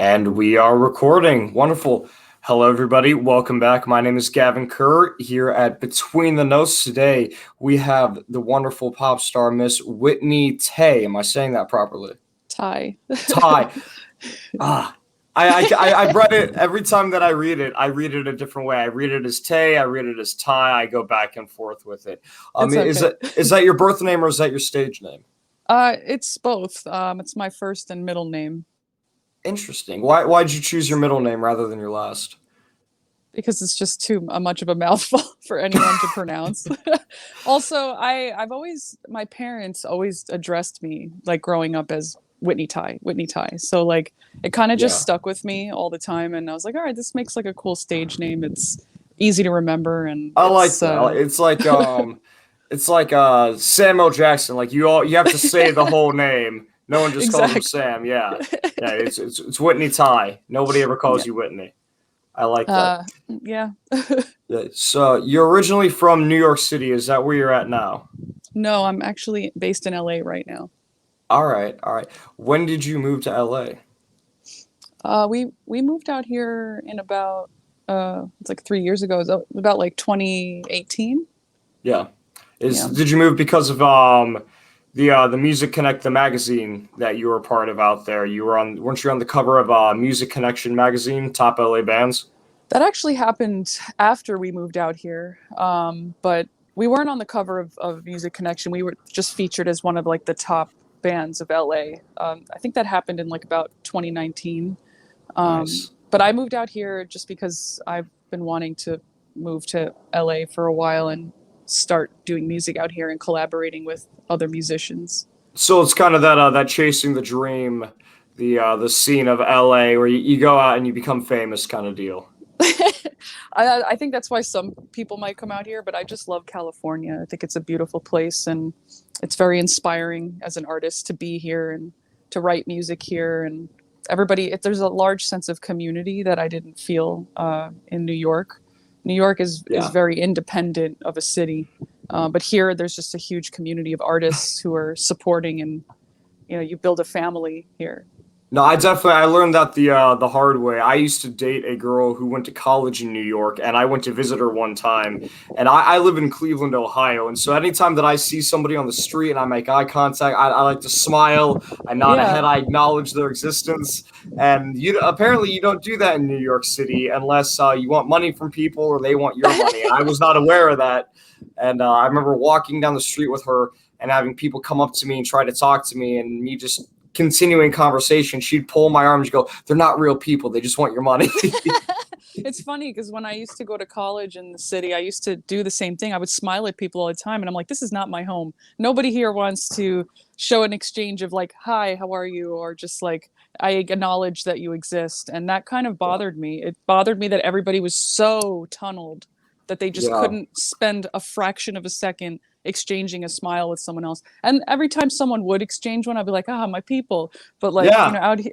And we are recording. Wonderful. Hello, everybody. Welcome back. My name is Gavin Kerr here at Between the Notes. Today, we have the wonderful pop star, Miss Whitney Tay. Am I saying that properly? Ty. Ty. Ah. I've read it every time that I read it a different way. I read it as Tay, I read it as Ty, I go back and forth with it. It's okay. Is that your birth name or is that your stage name? It's both. It's my first and middle name Interesting. Why'd you choose your middle name rather than your last? because it's just too much of a mouthful for anyone to pronounce. Also, my parents always addressed me like growing up as Whitney Ty, Whitney Ty. So like it kind of just Yeah. stuck with me all the time, and I was like, all right, this makes like a cool stage name. It's easy to remember, and I like it's that. It's like Samuel Jackson. Like you have to say the whole name. No one just calls him exactly. Sam. Yeah. Yeah, it's Whitney Ty. Nobody ever calls Yeah. you Whitney. I like that. Uh, yeah. Yeah. So you're originally from New York City. Is that where you're at now? No, I'm actually based in LA right now. All right. All right. When did you move to LA? We moved out here in about it's like 3 years ago. It was about like 2018. Yeah. Is Yeah, Did you move because of the Music Connect the magazine that you were a part of out there? Weren't you on the cover of Music Connection magazine, top LA bands? that actually happened after we moved out here. But we weren't on the cover of Music Connection. We were just featured as one of like the top bands of LA. I think that happened in like about 2019. Nice. But I moved out here just because I've been wanting to move to LA for a while and start doing music out here and collaborating with other musicians. So it's kind of that chasing the dream, the scene of LA where you go out and you become famous kind of deal. I think that's why some people might come out here, but I just love California. I think it's a beautiful place, and it's very inspiring as an artist to be here and to write music here. And there's a large sense of community that I didn't feel in New York. New York is Yeah. very independent of a city, but here there's just a huge community of artists who are supporting, and you build a family here. No, I learned that the hard way. I used to date a girl who went to college in New York, and I went to visit her one time. And I live in Cleveland, Ohio, and so anytime that I see somebody on the street and I make eye contact, I like to smile, I nod a head, Yeah. I acknowledge their existence. And you apparently you don't do that in New York City unless you want money from people or they want your money. And I was not aware of that. And I remember walking down the street with her and having people come up to me and try to talk to me, and me just continuing conversation, she'd pull my arm and go, "They're not real people. They just want your money." It's funny because when I used to go to college in the city, I used to do the same thing. I would smile at people all the time, and I'm like, this is not my home. Nobody here wants to show an exchange of like, hi, how are you? Or just like, I acknowledge that you exist. And that kind of Yeah. bothered me. It bothered me that everybody was so tunneled that they just Yeah. couldn't spend a fraction of a second exchanging a smile with someone else. And every time someone would exchange one, I'd be like, ah, my people. But like, Yeah. out here,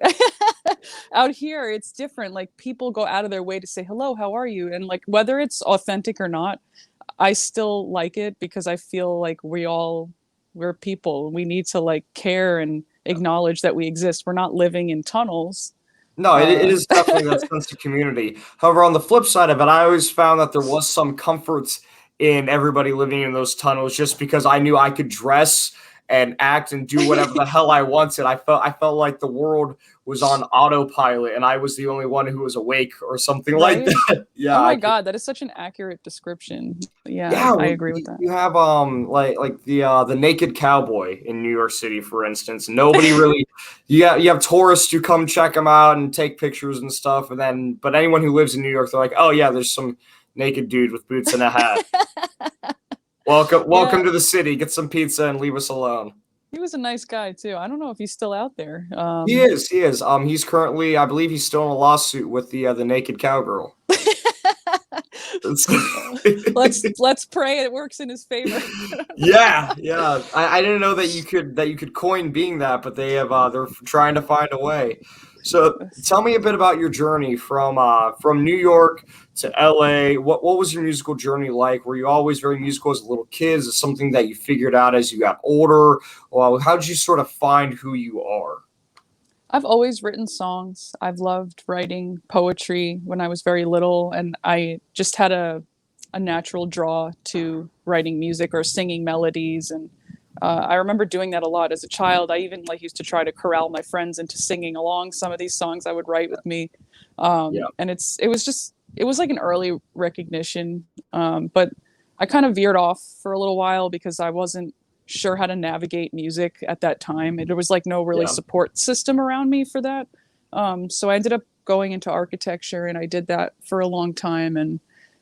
out here, it's different. Like people go out of their way to say, hello, how are you? And like, whether it's authentic or not, I still like it because I feel like we're people. We need to like care and acknowledge that we exist. We're not living in tunnels. No, it Uh, is definitely that sense of community. However, on the flip side of it, I always found that there was some comfort in everybody living in those tunnels just because I knew I could dress and act and do whatever the hell I wanted. I felt like the world was on autopilot and I was the only one who was awake or something like right? that. Yeah, Oh I my could. God, that is such an accurate description. Yeah, Yeah, I well, agree with that. you have like the naked cowboy in New York City, for instance. Nobody really you have tourists who come check them out and take pictures and stuff, and then but anyone who lives in New York, they're like, oh yeah, there's some naked dude with boots and a hat. Yeah, Welcome to the city. Get some pizza and leave us alone. he was a nice guy too. I don't know if he's still out there. He is. He is. He's currently, I believe, he's still in a lawsuit with the naked cowgirl. Let's pray it works in his favor. Yeah, yeah. I didn't know that you could coin being that, but they're trying to find a way. So tell me a bit about your journey from New York to LA. What was your musical journey like? Were you always very musical as a little kid? Is it something that you figured out as you got older? Well, how did you sort of find who you are? I've always written songs. I've loved writing poetry when I was very little, and I just had a natural draw to writing music or singing melodies. And I remember doing that a lot as a child. I even like used to try to corral my friends into singing along some of these songs I would write with me. Yeah. And it was like an early recognition, but I kind of veered off for a little while because I wasn't sure how to navigate music at that time. There was like no really Yeah. support system around me for that. So I ended up going into architecture, and I did that for a long time. And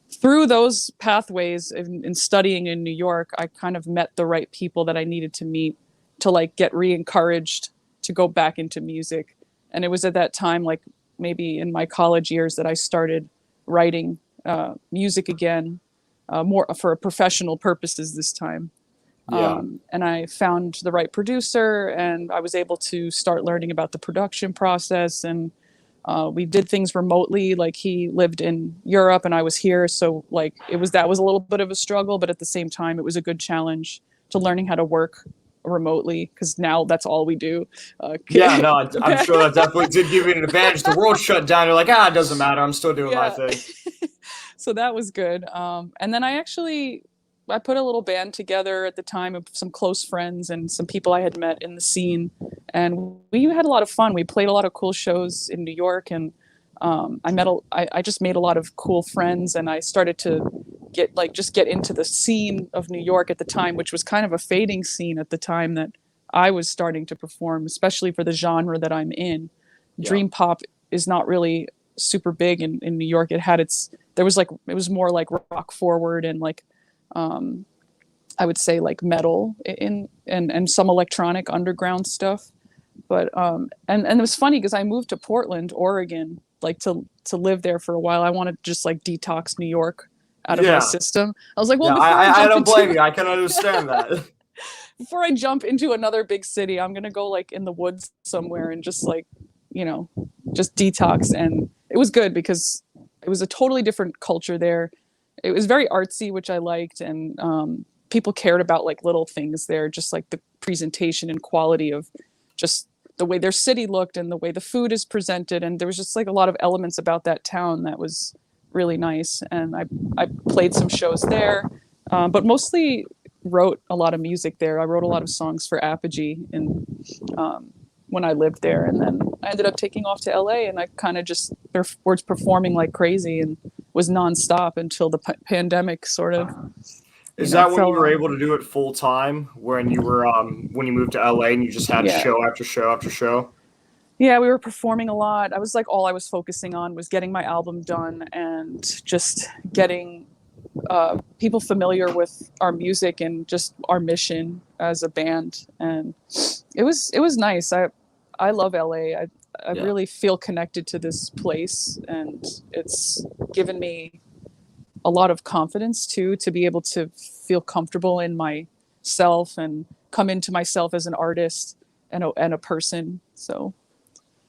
through those pathways in studying in New York, I kind of met the right people that I needed to meet to like get re-encouraged to go back into music. And it was at that time, like maybe in my college years, that I started writing music again, more for professional purposes this time. Yeah. And I found the right producer, and I was able to start learning about the production process. And we did things remotely. Like he lived in Europe and I was here, so like that was a little bit of a struggle, but at the same time, it was a good challenge to learning how to work remotely because now that's all we do. Yeah, no, I'm sure that definitely did give you an advantage. The world shut down. You're like, it doesn't matter. I'm still doing my Yeah. thing. So that was good. And then I put a little band together at the time of some close friends and some people I had met in the scene, and we had a lot of fun. We played a lot of cool shows in New York, and I just made a lot of cool friends, and I started to get into the scene of New York at the time, which was kind of a fading scene at the time that I was starting to perform, especially for the genre that I'm in. Yeah. Dream pop is not really super big in New York. It was more like rock forward and like I would say like metal and some electronic underground stuff. But and it was funny because I moved to Portland, Oregon, like to live there for a while. I wanted to just like detox New York out of my Yeah. system. I was like, well, Yeah. I don't blame you. I can understand that. before I jump into another big city, I'm gonna go like in the woods somewhere and just like, you know, just detox. And it was good because it was a totally different culture there. It was very artsy, which I liked, and people cared about like little things there, just like the presentation and quality of just the way their city looked and the way the food is presented. And there was just like a lot of elements about that town that was really nice. And I played some shows there, but mostly wrote a lot of music there. I wrote a lot of songs for Apogee when I lived there, and then I ended up taking off to LA, and I kind of just was performing like crazy and was nonstop until the pandemic sort of Is that when fell you were on. able to do it full time? When you moved to LA and you just had Yeah. show after show after show? Yeah, we were performing a lot. I was like, all I was focusing on was getting my album done and just getting people familiar with our music and just our mission as a band. And it was nice. I love LA. I Yeah. really feel connected to this place, and it's given me a lot of confidence too, to be able to feel comfortable in myself and come into myself as an artist and a person. So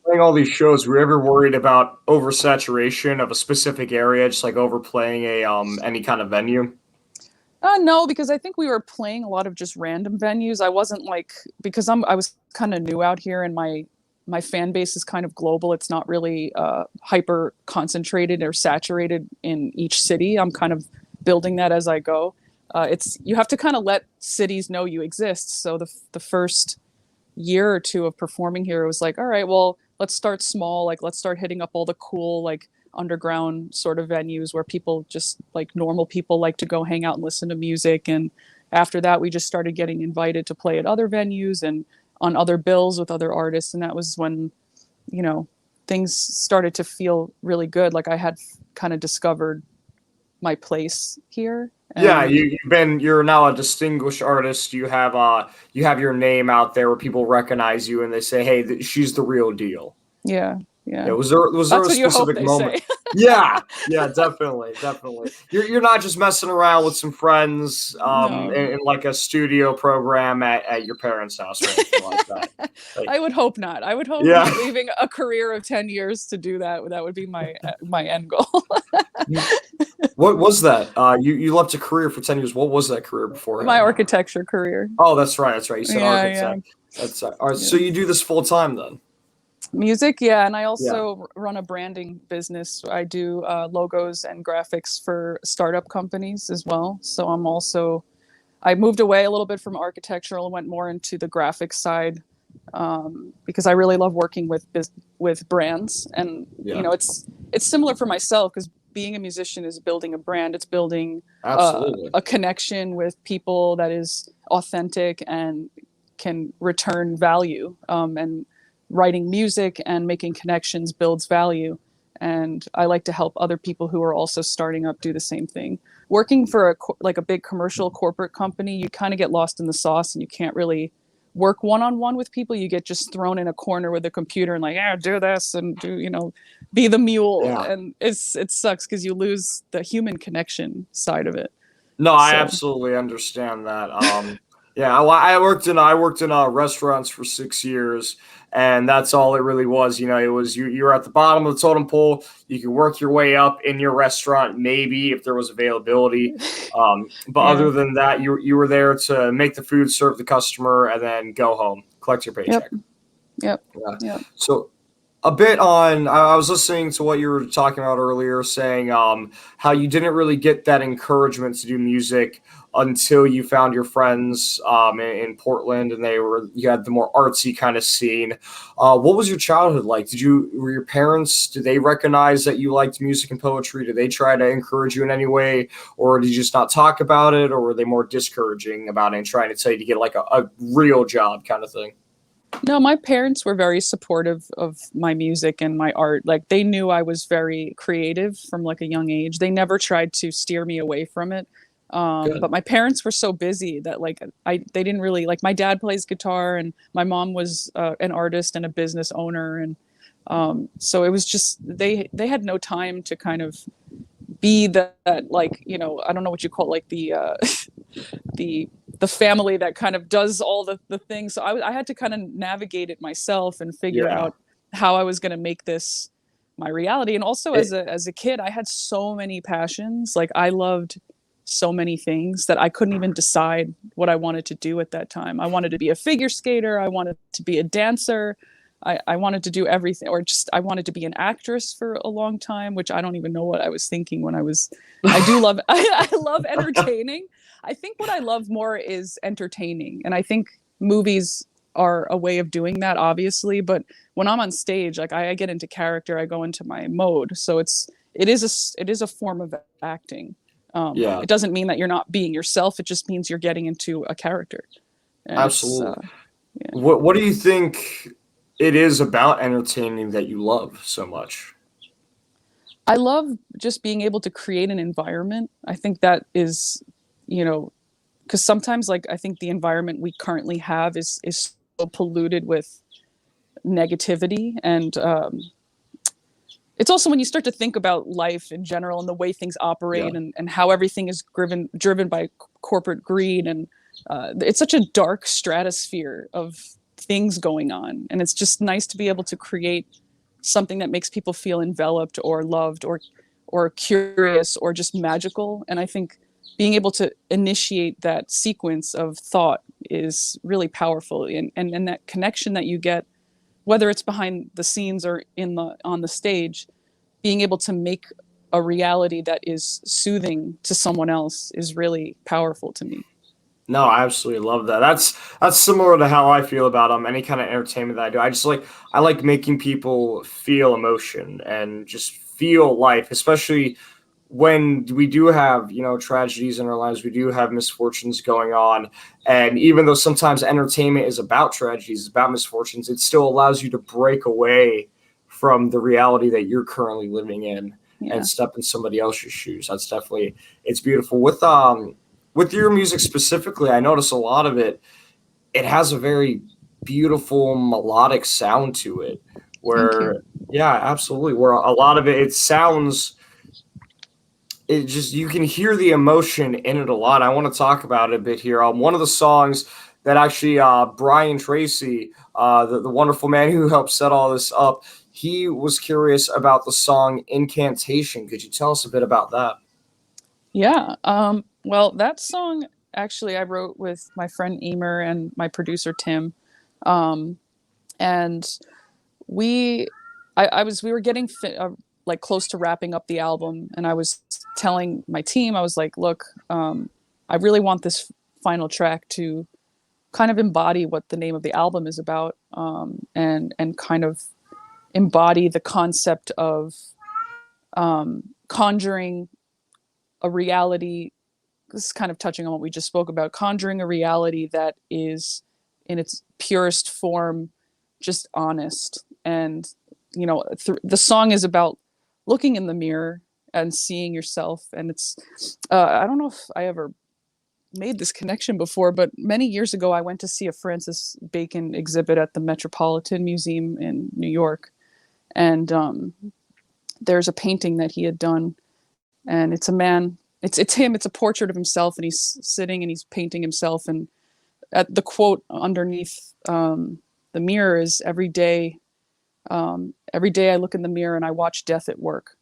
Playing all these shows, were you ever worried about oversaturation of a specific area, just like overplaying a any kind of venue? no, because I think we were playing a lot of just random venues. I wasn't like, because I was kind of new out here, and my fan base is kind of global. It's not really hyper concentrated or saturated in each city. I'm kind of building that as I go. You have to kind of let cities know you exist. So the first year or two of performing here, it was like, all right, well, let's start small. Like, let's start hitting up all the cool, like, underground sort of venues where people just like normal people like to go hang out and listen to music. And after that, we just started getting invited to play at other venues and on other bills with other artists. And that was when, you know, things started to feel really good. Like I had kind of discovered my place here. Yeah, And you're now a distinguished artist. You have your name out there where people recognize you and they say, "Hey, she's the real deal." yeah, yeah. Yeah, was there That's a what you hope specific they moment? say. Yeah, yeah, definitely, definitely. You're not just messing around with some friends No. in like a studio program at your parents' house or anything like that. Like, I would hope not. I would hope yeah. not leaving a career of 10 years to do that. That would be my end goal. What was that? You left a career for 10 years. What was that career My beforehand? architecture career. Oh, that's right. That's right. You said Yeah, yeah, architect. That's right. All right. yeah. So you do this full time then? Music, yeah, and I Yeah. also run a branding business. I do logos and graphics for startup companies as well. So I moved away a little bit from architectural and went more into the graphics side, because I really love working with brands, and Yeah. it's similar for myself because being a musician is building a brand. It's building Absolutely. a connection with people that is authentic and can return value. And writing music and making connections builds value. And I like to help other people who are also starting up do the same thing. Working for like a big commercial corporate company, you kind of get lost in the sauce and you can't really work one-on-one with people. You get just thrown in a corner with a computer and like, yeah, do this and do, be the mule. Yeah. And it sucks because you lose the human connection side of it. No, I So absolutely understand that. Yeah, I worked in restaurants for 6 years, and that's all it really was. It was you were at the bottom of the totem pole. You could work your way up in your restaurant, maybe if there was availability. But yeah. other than that, you were there to make the food, serve the customer, and then go home, collect your Yep. paycheck. Yep. Yeah. Yep. So a bit on I was listening to what you were talking about earlier, saying how you didn't really get that encouragement to do music until you found your friends in Portland, and you had the more artsy kind of scene. What was your childhood like? Were your parents, did they recognize that you liked music and poetry? Did they try to encourage you in any way, or did you just not talk about it, or were they more discouraging about it and trying to tell you to get like a real job kind of thing? No, my parents were very supportive of my music and my art. Like they knew I was very creative from like a young age. They never tried to steer me away from it. Good. But my parents were so busy that like they didn't really like. My dad plays guitar and my mom was an artist and a business owner, and so it was just they had no time to kind of be that like I don't know what you call it, like the the family that kind of does all the things. So I had to kind of navigate it myself and figure Yeah. out how I was going to make this my reality. And also It, as a kid, I had so many passions. Like I loved so many things that I couldn't even decide what I wanted to do at that time. I wanted to be a figure skater. I wanted to be a dancer. I wanted to do everything, or just I wanted to be an actress for a long time, which I don't even know what I was thinking when I was. I do love. I love entertaining. I think what I love more is entertaining, and I think movies are a way of doing that, obviously. But when I'm on stage, like I get into character, I go into my mode. So it is a form of acting. yeah. It doesn't mean that you're not being yourself. It just means you're getting into a character, and it's Absolutely. yeah. What do you think it is about entertaining that you love so much? I love just being able to create an environment. I think that is, you know, because sometimes like I think the environment we currently have is so polluted with negativity, and it's also when you start to think about life in general and the way things Yeah. operate, and how everything is driven by corporate greed, and it's such a dark stratosphere of things going on, and it's just nice to be able to create something that makes people feel enveloped or loved or curious or just magical. And I think being able to initiate that sequence of thought is really powerful, and that connection that you get, whether it's behind the scenes or in the on the stage, being able to make a reality that is soothing to someone else is really powerful to me. No, I absolutely love that. That's similar to how I feel about any kind of entertainment that I do. I like making people feel emotion and just feel life, especially when we do have, tragedies in our lives, we do have misfortunes going on. And even though sometimes entertainment is about tragedies, about misfortunes, it still allows you to break away from the reality that you're currently living in and Yeah. step in somebody else's shoes. That's definitely, it's beautiful. With your music specifically, I notice a lot of it, it has a very beautiful melodic sound to it Thank you. where, yeah, absolutely, where a lot of it sounds, it just, you can hear the emotion in it a lot. I want to talk about it a bit here. One of the songs that actually Brian Tracy, the wonderful man who helped set all this up, he was curious about the song Incantation. Could you tell us a bit about that? Yeah. Well, that song actually I wrote with my friend Emer and my producer Tim. Um, and we we were getting like close to wrapping up the album, and I was telling my team, I was like, look, I really want this final track to kind of embody what the name of the album is about, and kind of embody the concept of conjuring a reality. This is kind of touching on what we just spoke about, conjuring a reality that is in its purest form just honest. And the song is about looking in the mirror and seeing yourself. And it's I don't know if I ever made this connection before, but many years ago I went to see a Francis Bacon exhibit at the Metropolitan Museum in New York. And there's a painting that he had done, and it's a man, it's him, it's a portrait of himself, and he's sitting and he's painting himself. And at the quote underneath the mirror is, every day I look in the mirror and I watch death at work.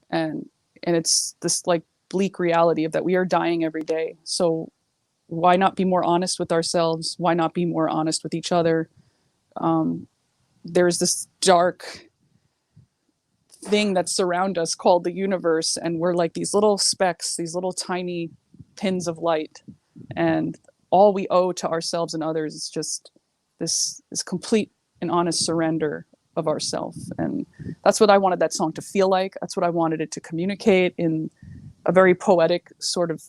And it's this like bleak reality of that we are dying every day. So why not be more honest with ourselves? Why not be more honest with each other? There's this dark thing that surround us called the universe, and we're like these little specks, these little tiny pins of light, and all we owe to ourselves and others is just this complete and honest surrender of ourselves. And that's what I wanted that song to feel like. That's what I wanted it to communicate in a very poetic sort of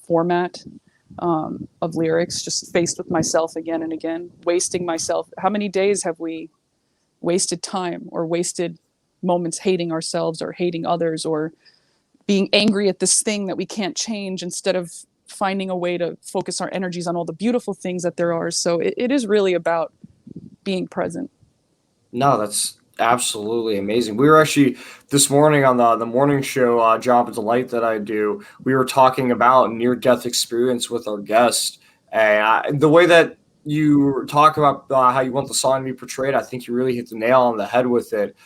format of lyrics, just faced with myself again and again, wasting myself. How many days have we wasted time or wasted moments hating ourselves or hating others or being angry at this thing that we can't change, instead of finding a way to focus our energies on all the beautiful things that there are. So it is really about being present. No, that's absolutely amazing. We were actually this morning on the morning show, Job of Delight that I do. We were talking about near death experience with our guest, and the way that you talk about how you want the song to be portrayed, I think you really hit the nail on the head with it.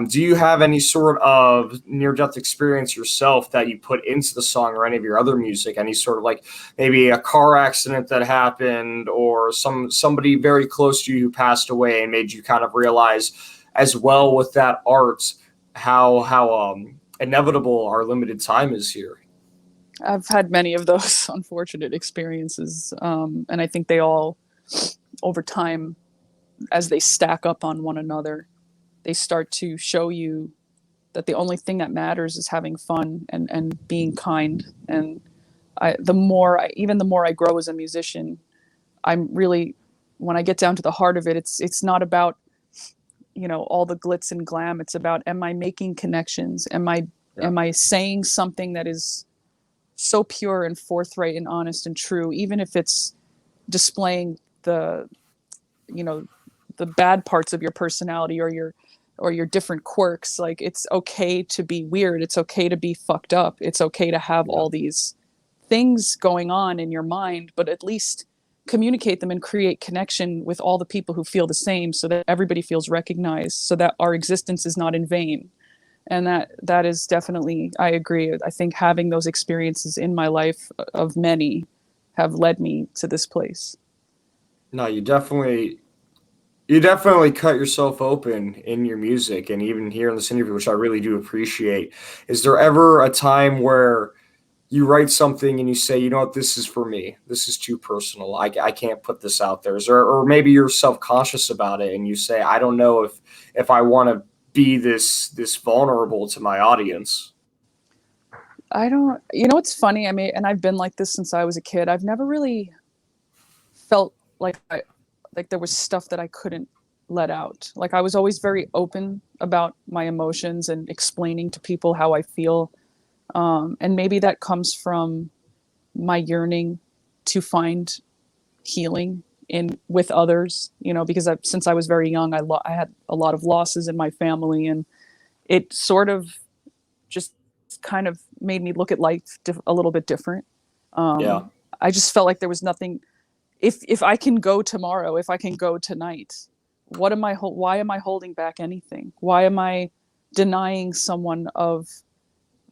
Do you have any sort of near death experience yourself that you put into the song or any of your other music? Any sort of like maybe a car accident that happened, or somebody very close to you who passed away and made you kind of realize as well with that art how inevitable our limited time is here? I've had many of those unfortunate experiences, and I think they all, over time, as they stack up on one another, they start to show you that the only thing that matters is having fun and being kind. And the more I grow as a musician, I'm really, when I get down to the heart of it, it's not about all the glitz and glam. It's about, am I making connections? Am I saying something that is so pure and forthright and honest and true, even if it's displaying the the bad parts of your personality or your different quirks. Like, it's okay to be weird, it's okay to be fucked up, it's okay to have all these things going on in your mind, but at least communicate them and create connection with all the people who feel the same, so that everybody feels recognized, so that our existence is not in vain. And that is definitely, I agree. I think having those experiences in my life, of many, have led me to this place. No, you definitely cut yourself open in your music, and even here in this interview, which I really do appreciate. Is there ever a time where you write something and you say, you know what, this is for me. This is too personal. I can't put this out there. Or maybe you're self-conscious about it and you say, I don't know if I want to be this vulnerable to my audience. I don't, it's funny. I mean, and I've been like this since I was a kid. I've never really felt like like there was stuff that I couldn't let out. Like, I was always very open about my emotions and explaining to people how I feel. And maybe that comes from my yearning to find healing with others, because since I was very young, I had a lot of losses in my family, and it sort of just kind of made me look at life a little bit different. Yeah. I just felt like there was nothing. If I can go tomorrow, if I can go tonight, why am I holding back anything? Why am I denying someone of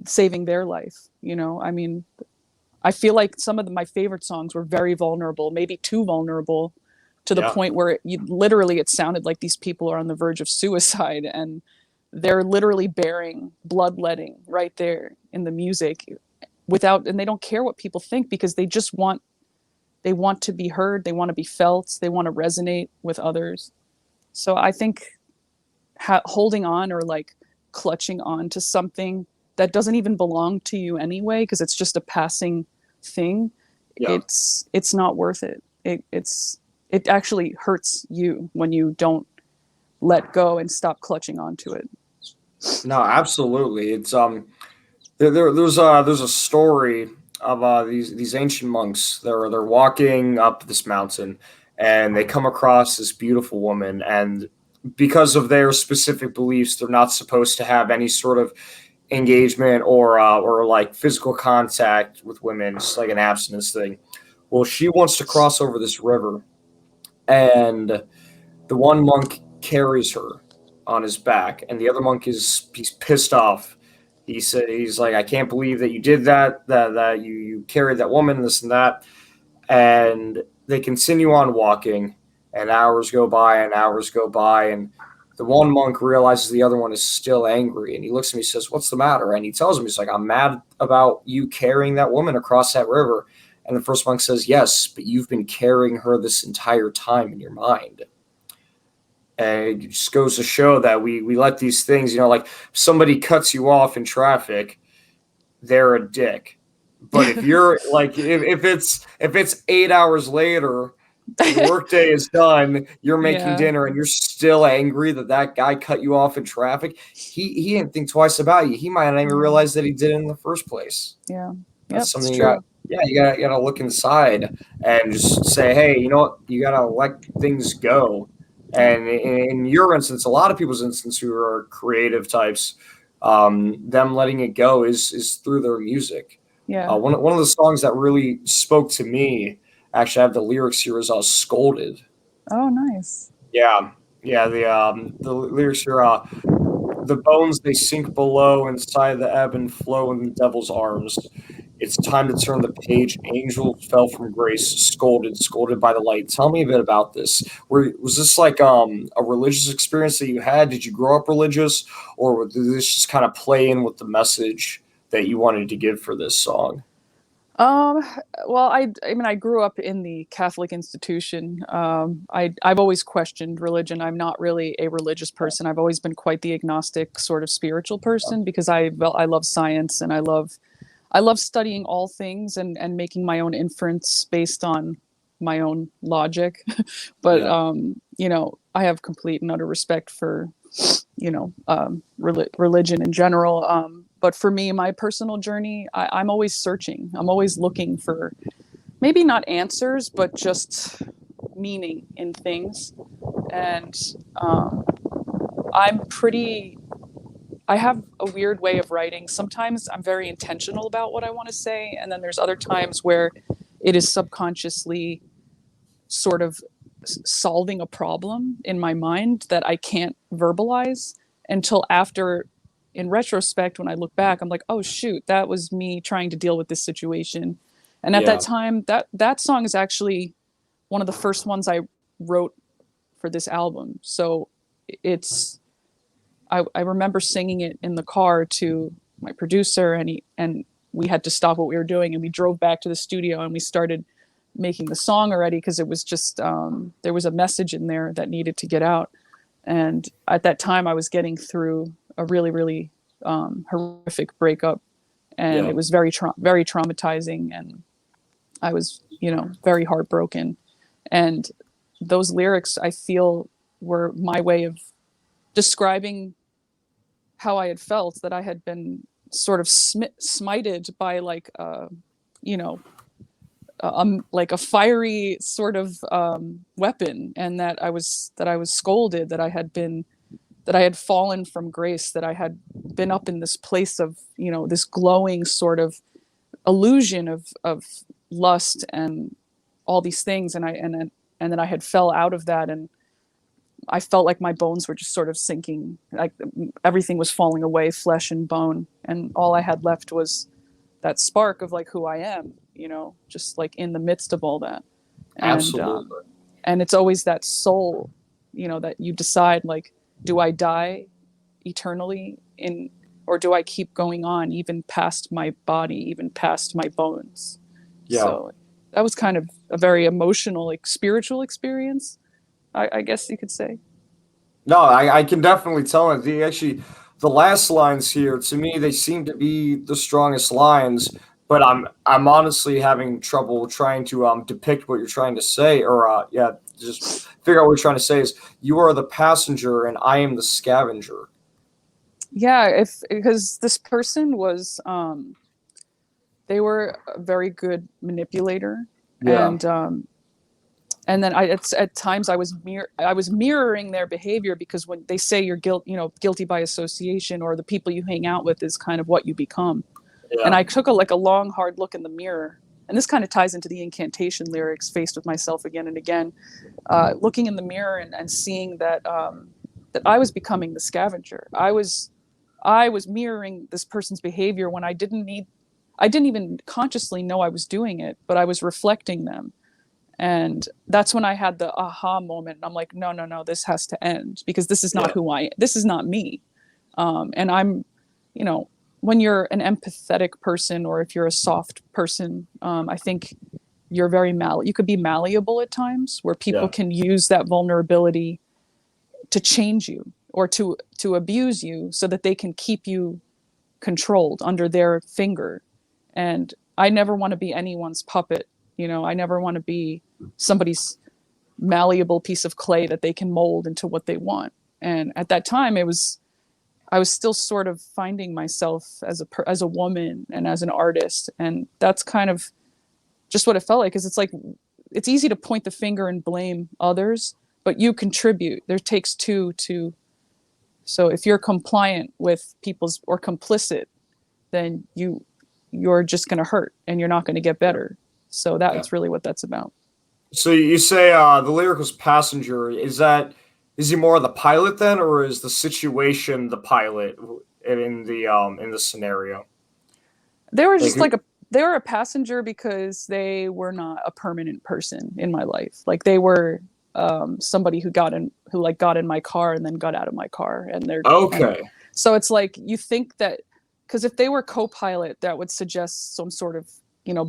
saving their life? I mean, I feel like some of my favorite songs were very vulnerable, maybe too vulnerable, to the Yeah. point where it sounded like these people are on the verge of suicide, and they're literally bearing bloodletting right there in the music and they don't care what people think, because they want to be heard, they want to be felt, they want to resonate with others. So I think holding on, or like clutching on to something that doesn't even belong to you anyway, because it's just a passing thing, Yeah. it's not worth it. It actually hurts you when you don't let go and stop clutching onto it. No, absolutely. It's there's a story of these ancient monks. They're walking up this mountain, and they come across this beautiful woman, and because of their specific beliefs, they're not supposed to have any sort of engagement or like physical contact with women. It's like an abstinence thing. Well, she wants to cross over this river, and the one monk carries her on his back, and the other monk he's pissed off. He said he's like, I can't believe that you did that, that you carried that woman, this and that. And they continue on walking, and hours go by and hours go by, and the one monk realizes the other one is still angry, and he looks at me and says, what's the matter? And he tells him, he's like, I'm mad about you carrying that woman across that river. And the first monk says, yes, but you've been carrying her this entire time in your mind. And it just goes to show that we let these things, like somebody cuts you off in traffic, they're a dick. But if you're like, if it's 8 hours later, your workday is done, you're making Yeah. dinner, and you're still angry that guy cut you off in traffic, he didn't think twice about you. He might not even Yeah. realize that he did it in the first place. Yeah. Yep, That's it's something true. you gotta look inside and just say, hey, you know what? You gotta let things go. Yep. And in your instance, a lot of people's instance who are creative types, them letting it go is through their music. Yeah. One of the songs that really spoke to me, actually, I have the lyrics here, is "Scolded." Oh, nice. Yeah, yeah. The lyrics here, the bones they sink below inside the ebb and flow in the devil's arms. It's time to turn the page. Angels fell from grace, scolded by the light. Tell me a bit about this. Was this like a religious experience that you had? Did you grow up religious, or did this just kind of play in with the message that you wanted to give for this song? Um, well, I mean, I grew up in the Catholic institution. I've always questioned religion. I'm not really a religious person. I've always been quite the agnostic sort of spiritual person, because I love science, and I love studying all things, and making my own inference based on my own logic. But Yeah, I have complete and utter respect for religion in general. But for me, my personal journey, I'm always searching. I'm always looking for maybe not answers, but just meaning in things. And I'm pretty. I have a weird way of writing. Sometimes I'm very intentional about what I want to say, and then there's other times where it is subconsciously sort of solving a problem in my mind that I can't verbalize until after. In retrospect, when I look back, I'm like, oh shoot, that was me trying to deal with this situation. And at that yeah, time, that song is actually one of the first ones I wrote for this album. So it's I remember singing it in the car to my producer, and we had to stop what we were doing, and we drove back to the studio, and we started making the song already, because it was just there was a message in there that needed to get out. And at that time, I was getting through a really, really horrific breakup, and yeah, it was very traumatizing, and I was, very heartbroken. And those lyrics, I feel, were my way of describing how I had felt, that I had been sort of smited by like, you know, like a fiery sort of weapon, and that I was scolded, that I had fallen from grace, that I had been up in this place of, this glowing sort of illusion of lust and all these things, and then I had fell out of that, and I felt like my bones were just sort of sinking, like everything was falling away, flesh and bone, and all I had left was that spark of like who I am, just like in the midst of all that. And absolutely. And it's always that soul, that you decide, like, do I die eternally or do I keep going on even past my body, even past my bones? Yeah. So that was kind of a very emotional, like, spiritual experience, I guess you could say. No, I can definitely tell it. The last lines here, to me, they seem to be the strongest lines, but I'm honestly having trouble trying to depict what you're trying to say, or just figure out what you're trying to say. Is you are the passenger and I am the scavenger. Yeah, if because this person was they were a very good manipulator, Yeah, and then at times I was mirroring their behavior, because when they say you're guilty by association, or the people you hang out with is kind of what you become. And yeah, I took a long hard look in the mirror, and this kind of ties into the incantation lyrics, faced with myself again and again, looking in the mirror and seeing that I was becoming the scavenger. I was mirroring this person's behavior when I didn't even consciously know I was doing it, but I was reflecting them. And that's when I had the aha moment. I'm like, no, no, no, this has to end, because this is not yeah, this is not me. And I'm, you know, when you're an empathetic person, or if you're a soft person, I think you could be malleable at times, where people yeah, can use that vulnerability to change you, or to abuse you, so that they can keep you controlled under their finger. And I never want to be anyone's puppet. I never want to be somebody's malleable piece of clay that they can mold into what they want. And at that time, I was still sort of finding myself as a woman and as an artist, and that's kind of just what it felt like. Because it's like, it's easy to point the finger and blame others, but you contribute. There takes two to. So if you're compliant with people's, or complicit, then you're just going to hurt, and you're not going to get better. So yeah. that's really what that's about. So you say the lyric was passenger. Is he more the pilot then, or is the situation the pilot in the scenario? They were Like, just like they were a passenger, because they were not a permanent person in my life. Like, they were somebody who got in my car and then got out of my car, and okay, so it's like, you think that, because if they were co-pilot, that would suggest some sort of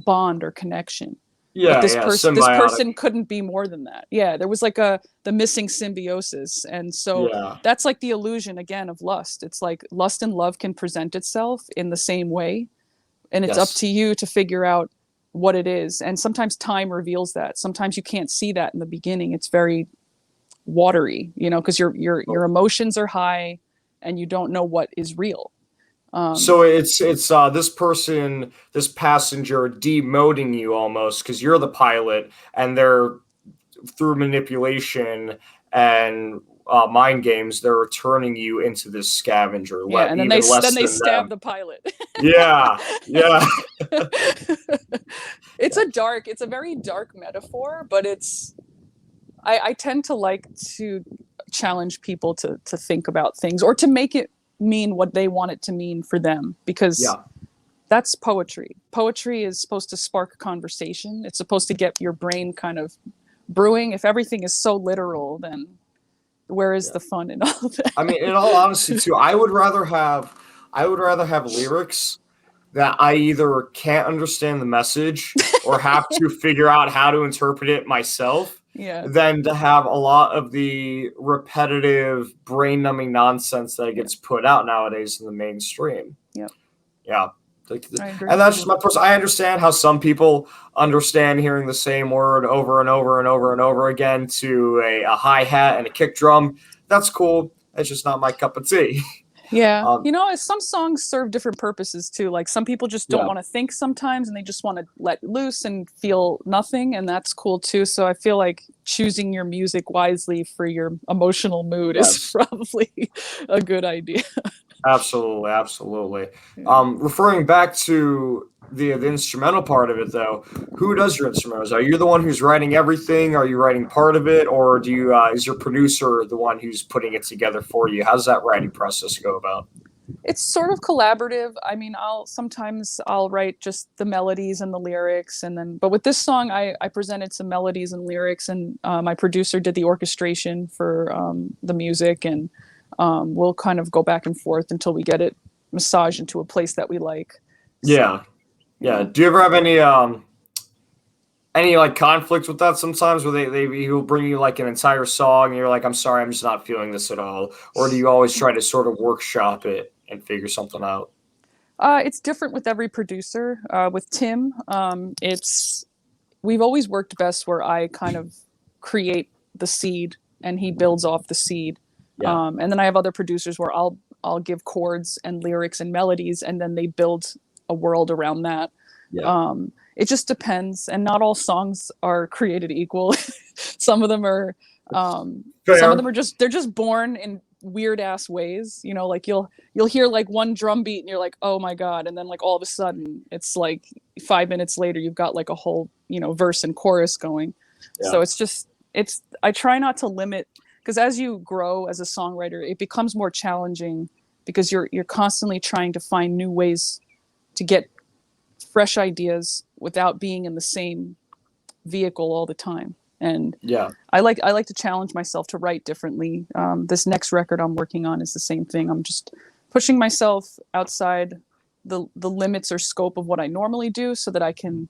bond or connection. But yeah, yeah, this symbiotic, person couldn't be more than that. Yeah, there was like the missing symbiosis. And so yeah, that's like the illusion again of lust. It's like lust and love can present itself in the same way, and it's up yes, to you to figure out what it is. And sometimes time reveals that. Sometimes you can't see that in the beginning. It's very watery, because your emotions are high, and you don't know what is real. So it's this passenger demoting you almost because you're the pilot, and they're through manipulation and mind games, they're turning you into this scavenger, Yeah, and then even less they than stab them. the pilot. Yeah, yeah, It's a very dark metaphor, but I tend to like to challenge people to think about things, or to make it mean what they want it to mean for them, because yeah, that's poetry. Poetry is supposed to spark conversation. It's supposed to get your brain kind of brewing. If everything is so literal, then where is yeah. the fun in all that? I mean, in all honesty, too, I would rather have lyrics that I either can't understand the message or have to figure out how to interpret it myself Yeah, than to have a lot of the repetitive, brain numbing nonsense that yeah, gets put out nowadays in the mainstream. yeah. Yeah. I And agree. that's just my person. I understand how some people understand hearing the same word over and over and over and over again to a hi hat and a kick drum. That's cool. It's just not my cup of tea. Yeah. Um, Some songs serve different purposes too. Like, some people just don't yeah. want to think sometimes, and they just want to let loose and feel nothing, and that's cool too. So I feel like choosing your music wisely for your emotional mood is Yes. probably a good idea. Absolutely, absolutely. Yeah. Referring back to the instrumental part of it, though, who does your instrumentals? Are you the one who's writing everything? Are you writing part of it, or do you is your producer the one who's putting it together for you? How does that writing process go about? It's sort of collaborative. I mean, I'll write just the melodies and the lyrics, and then but with this song, I presented some melodies and lyrics, and my producer did the orchestration for the music, and we'll kind of go back and forth until we get it massaged into a place that we like. Yeah. So, Yeah. yeah. Do you ever have any like conflict with that sometimes where they will bring you like an entire song and you're like, I'm sorry, I'm just not feeling this at all? Or do you always try to sort of workshop it and figure something out? It's different with every producer. With Tim, it's we've always worked best where I kind of create the seed and he builds off the seed. Yeah. And then I have other producers where I'll give chords and lyrics and melodies, and then they build a world around that. Yeah. It just depends, and not all songs are created equal. Some of them are, some of Fair. them are just they're just born in weird ass ways. You know, like you'll hear like one drum beat and you're like, oh my god, and then like all of a sudden it's like 5 minutes later you've got like a whole verse and chorus going. Yeah. So it's I try not to limit, because as you grow as a songwriter, it becomes more challenging because you're constantly trying to find new ways to get fresh ideas without being in the same vehicle all the time. And Yeah. I like to challenge myself to write differently. This next record I'm working on is the same thing. I'm just pushing myself outside the limits or scope of what I normally do, so that I can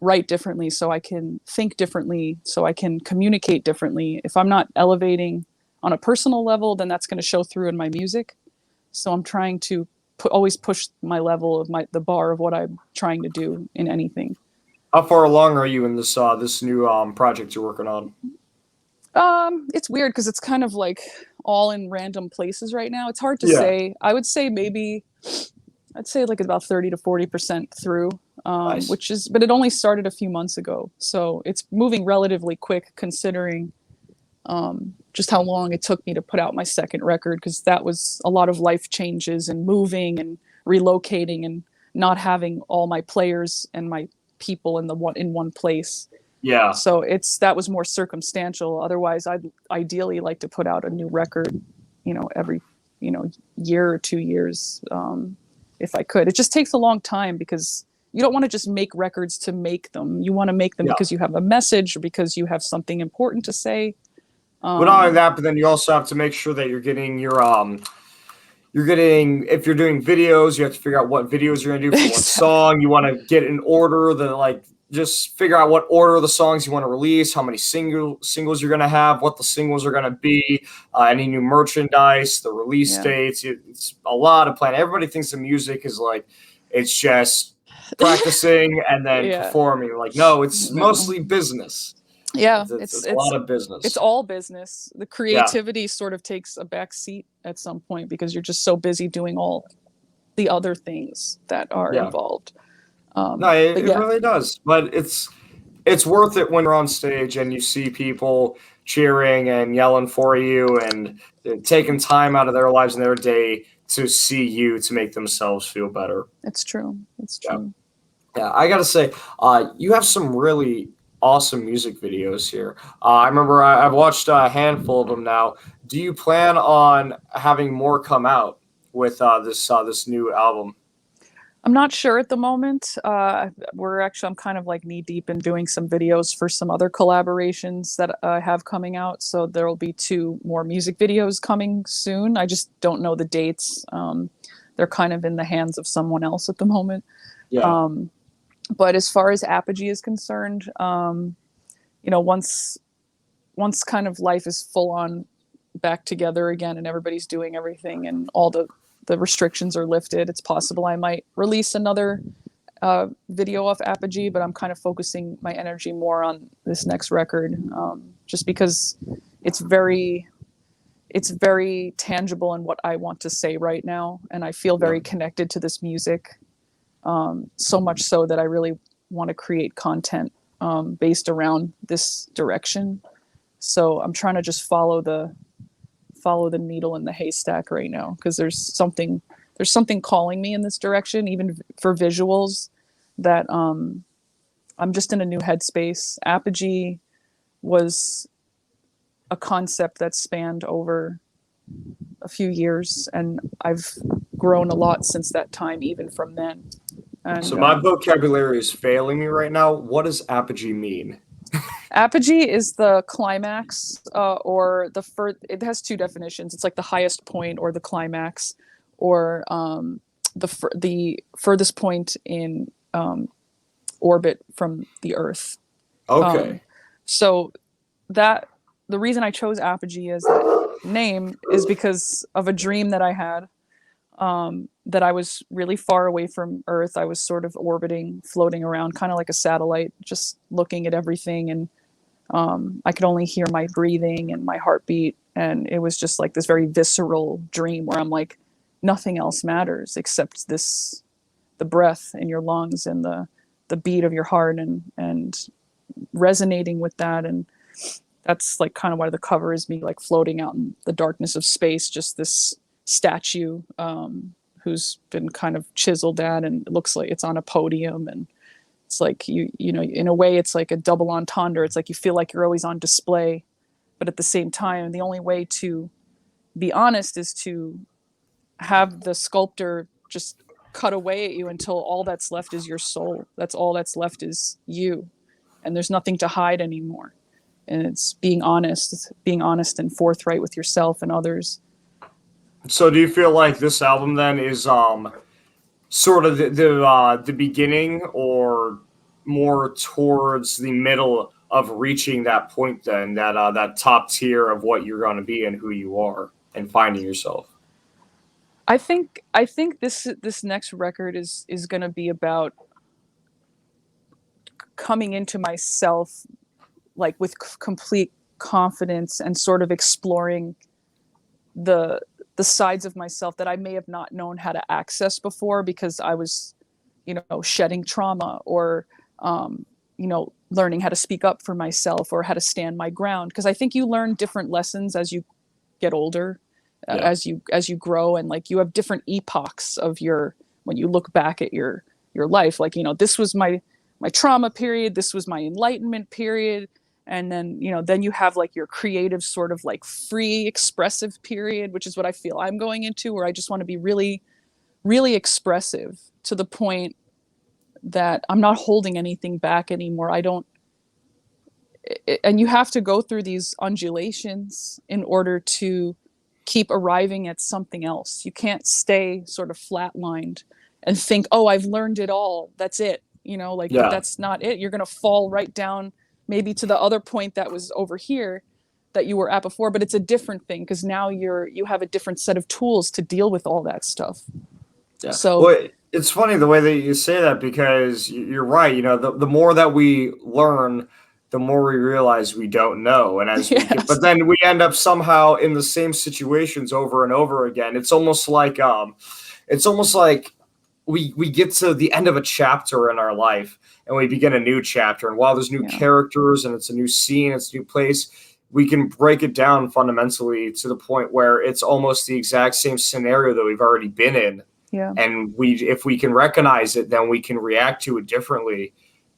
write differently, so I can think differently, so I can communicate differently. If I'm not elevating on a personal level, then that's going to show through in my music. So I'm trying to always push my level of the bar of what I'm trying to do in anything. How far along are you in this new project you're working on? It's weird because it's kind of like all in random places right now. It's hard to Yeah. say. I'd say like about 30 to 40% through, Nice. but it only started a few months ago. So it's moving relatively quick considering just how long it took me to put out my second record, because that was a lot of life changes and moving and relocating and not having all my players and my people in one place. Yeah. So that was more circumstantial. Otherwise, I'd ideally like to put out a new record, every year or 2 years, if I could. It just takes a long time because you don't want to just make records to make them. You want to make them because you have a message or because you have something important to say. But not only that, but then you also have to make sure that you're getting if you're doing videos, you have to figure out what videos you're gonna do for what song. You want to get in order, just figure out what order of the songs you want to release, how many singles you're gonna have, what the singles are gonna be, any new merchandise, the release dates. It's a lot of planning. Everybody thinks the music is like it's just practicing and then performing. Like, no, it's mostly business. Yeah, it's a lot of business. It's all business. The creativity sort of takes a back seat at some point because you're just so busy doing all the other things that are involved. No, it really does. But it's worth it when you're on stage and you see people cheering and yelling for you and taking time out of their lives and their day to see you to make themselves feel better. It's true. It's true. Yeah, I gotta say, you have some really awesome music videos here. I remember I've watched a handful of them now. Do you plan on having more come out with this new album? I'm not sure at the moment. I'm kind of like knee deep in doing some videos for some other collaborations that I have coming out. So there will be 2 more music videos coming soon. I just don't know the dates. They're kind of in the hands of someone else at the moment. Yeah. But as far as Apogee is concerned, once kind of life is full on back together again and everybody's doing everything and all the restrictions are lifted, it's possible I might release another video off Apogee, but I'm kind of focusing my energy more on this next record, just because it's very tangible in what I want to say right now, and I feel very connected to this music. So much so that I really want to create content based around this direction. So I'm trying to just follow the needle in the haystack right now, because there's something calling me in this direction, even for visuals, that I'm just in a new headspace. Apogee was a concept that spanned over a few years, and I've grown a lot since that time, even from then. And So my vocabulary is failing me right now. What does apogee mean? apogee is the climax, or it has two definitions. It's like the highest point or the climax, or the furthest point in orbit from the Earth. Okay. So that the reason I chose apogee as that name is because of a dream that I had, that I was really far away from Earth. I was sort of orbiting, floating around, kind of like a satellite, just looking at everything. And I could only hear my breathing and my heartbeat. And it was just like this very visceral dream where I'm like, nothing else matters except the breath in your lungs and the beat of your heart, and resonating with that. And that's like kind of why the cover is me like floating out in the darkness of space, just this statue, who's been kind of chiseled at, and it looks like it's on a podium. And it's like, you know, in a way it's like a double entendre. It's like you feel like you're always on display, but at the same time the only way to be honest is to have the sculptor just cut away at you until all that's left is your soul. That's all that's left is you, and there's nothing to hide anymore. And it's being honest and forthright with yourself and others. So do you feel like this album then is sort of the beginning, or more towards the middle of reaching that point then, that top tier of what you're going to be and who you are and finding yourself? I think this next record is going to be about coming into myself, like with complete confidence, and sort of exploring the sides of myself that I may have not known how to access before, because I was, you know, shedding trauma, or you know, learning how to speak up for myself, or how to stand my ground. Because I think you learn different lessons as you get older, Yeah. as you grow, and like you have different epochs of when you look back at your life. Like, you know, this was my trauma period, this was my enlightenment period, and then, you know, then you have like your creative sort of like free expressive period, which is what I feel I'm going into, where I just want to be really, really expressive to the point that I'm not holding anything back anymore. And you have to go through these undulations in order to keep arriving at something else. You can't stay sort of flatlined and think, oh, I've learned it all, that's it, you know, like, but Yeah. that's not it. You're going to fall right down maybe to the other point that was over here that you were at before, but it's a different thing, because now you have a different set of tools to deal with all that stuff. Yeah. So Well, it's funny the way that you say that, because you're right. You know, the more that we learn, the more we realize we don't know. And as we get, yes, but then we end up somehow in the same situations over and over again. It's almost like we get to the end of a chapter in our life and we begin a new chapter. And while there's new yeah, characters and it's a new scene, it's a new place, we can break it down fundamentally to the point where it's almost the exact same scenario that we've already been in. yeah, And if we can recognize it, then we can react to it differently.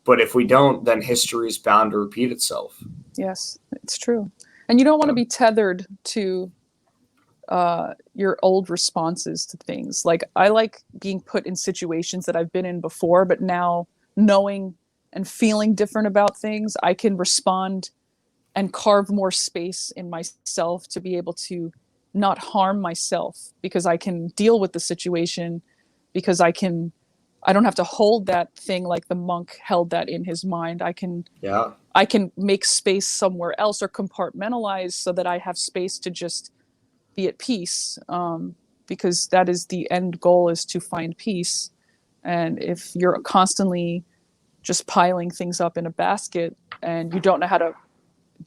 But if we don't, then history is bound to repeat itself. yes, it's true. And you don't want to be tethered to your old responses to things. Like, I like being put in situations that I've been in before, but now knowing and feeling different about things, I can respond and carve more space in myself to be able to not harm myself, because I can deal with the situation, because I don't have to hold that thing like the monk held that in his mind. Yeah. I can make space somewhere else, or compartmentalize, so that I have space to just be at peace, because that is the end goal, is to find peace. And if you're constantly just piling things up in a basket and you don't know how to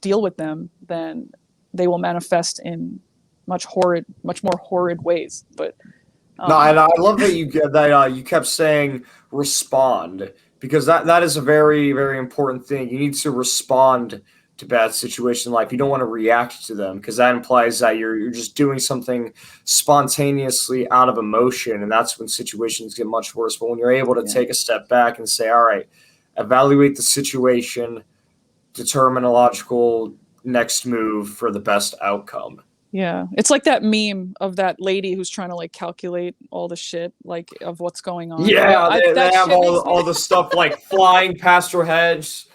deal with them, then they will manifest in much more horrid ways. But No, and I love that you kept saying respond, because that is a very, very important thing. You need to respond to bad situations in life. You don't want to react to them, because that implies that you're just doing something spontaneously out of emotion, and that's when situations get much worse. But when you're able to take a step back and say, all right, evaluate the situation, determine a logical next move for the best outcome, Yeah, it's like that meme of that lady who's trying to like calculate all the shit like of what's going on. Yeah, they That have shit makes me. all the stuff like flying past her head. It's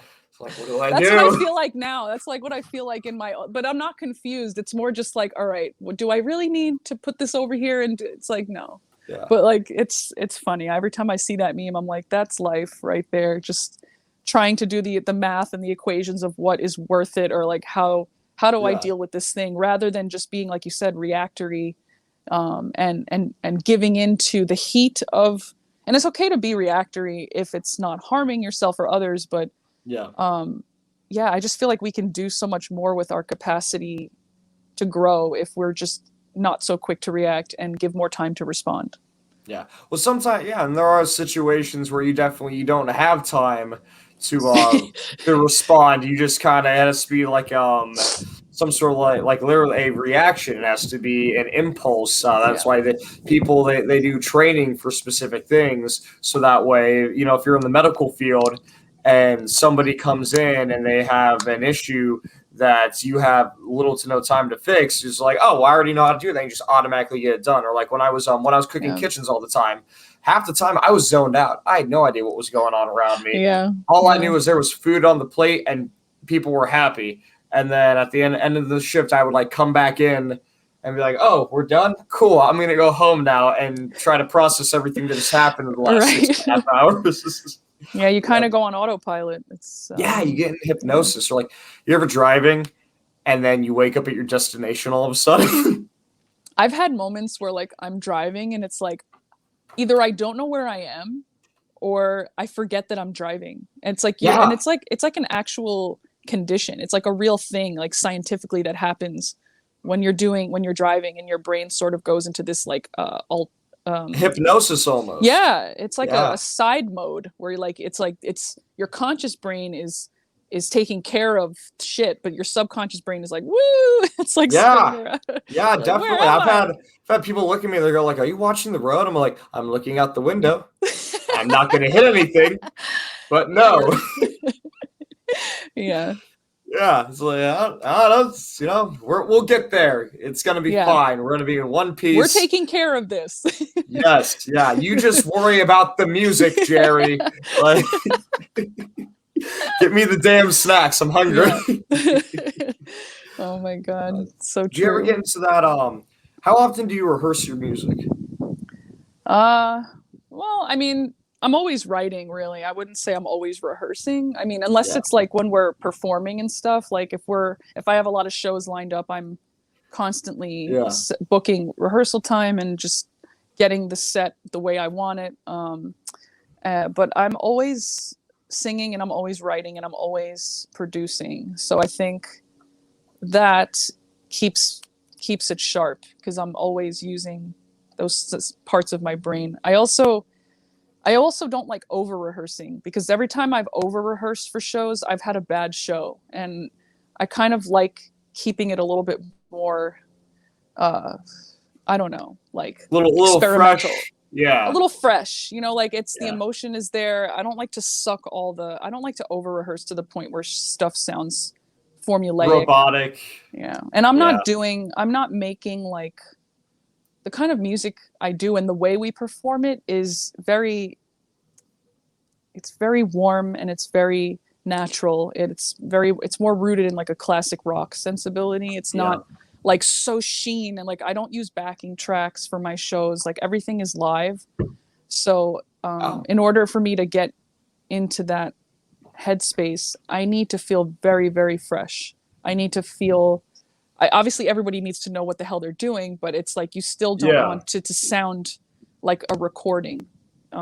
like, what do I That's what I do? feel like now. That's like what I feel like in my. But I'm not confused. It's more just like, all right, well, do I really need to put this over here? And it's like, no. Yeah, But like, it's funny. Every time I see that meme, I'm like, that's life right there. Just trying to do the math and the equations of what is worth it, or like how do I yeah, deal with this thing, rather than just being, like you said, reactory, and giving into the heat of. And it's okay to be reactory if it's not harming yourself or others, but yeah. um, yeah, I just feel like we can do so much more with our capacity to grow if we're just not so quick to react and give more time to respond. Yeah. Well, sometimes, yeah, and there are situations where you don't have time to respond. You just kind of has to be like some sort of like literally a reaction. It has to be an impulse. That's Yeah. why they do training for specific things, so that way, if you're in the medical field and somebody comes in and they have an issue that you have little to no time to fix, is like, oh, well, I already know how to do that. You just automatically get it done. Or like when I was cooking Yeah. kitchens all the time, half the time I was zoned out. I had no idea what was going on around me. Yeah. All I Yeah. knew was there was food on the plate and people were happy. And then at the end of the shift, I would like come back in and be like, oh, we're done? Cool. I'm going to go home now and try to process everything that has happened in the last Right. 6.5 hours. Yeah, you Yeah. kind of go on autopilot. It's Yeah, you get in yeah. hypnosis. Or like, you ever driving and then you wake up at your destination all of a sudden? I've had moments where like I'm driving and it's like either I don't know where I am or I forget that I'm driving. And it's like you're and Yeah. it's like an actual condition. It's like a real thing, like scientifically, that happens when you're driving and your brain sort of goes into this like alt Hypnosis almost. yeah, it's like Yeah. a side mode where you're like it's your conscious brain is taking care of shit, but your subconscious brain is like woo. It's like spinning Yeah. around. Yeah, Like, where definitely. am I've had people look at me, they go like, are you watching the road? I'm like, I'm looking out the window. I'm not gonna hit anything, but I? no. Yeah. Yeah. It's like, I don't know, we'll get there. It's gonna be Yeah. fine. We're gonna be in one We're piece. taking care of this. Yes, yeah. You just worry about the music, Jerry. Like, get me the damn snacks. I'm hungry. Yeah. Oh my god, so Do you ever true. get into that? How often do you rehearse your music? Uh, well, I mean, I'm always writing, really. I wouldn't say I'm always rehearsing. I mean, unless Yeah, it's like when we're performing and stuff. Like if I have a lot of shows lined up, I'm constantly yeah, booking rehearsal time and just getting the set the way I want it. But I'm always singing and I'm always writing and I'm always producing. So I think that keeps keeps it sharp because I'm always using those parts of my brain. I also don't like over rehearsing because every time I've over rehearsed for shows, I've had a bad show, and I kind of like keeping it a little bit more. Uh, I don't know, like little experimental, fresh. a Yeah, little fresh. You know, like it's the yeah. emotion is there. I don't like to suck all the. I don't like to over rehearse to the point where stuff sounds formulaic. Robotic. Yeah, and I'm Yeah, not doing. I'm not making like the kind of music I do and the way we perform it is very warm and it's very natural. It's more rooted in like a classic rock sensibility. It's yeah. not like so sheen, and like I don't use backing tracks for my shows. Like everything is live. So Oh, in order for me to get into that headspace, I need to feel very, very fresh. I need to feel obviously everybody needs to know what the hell they're doing, but it's like you still don't yeah. want to sound like a recording.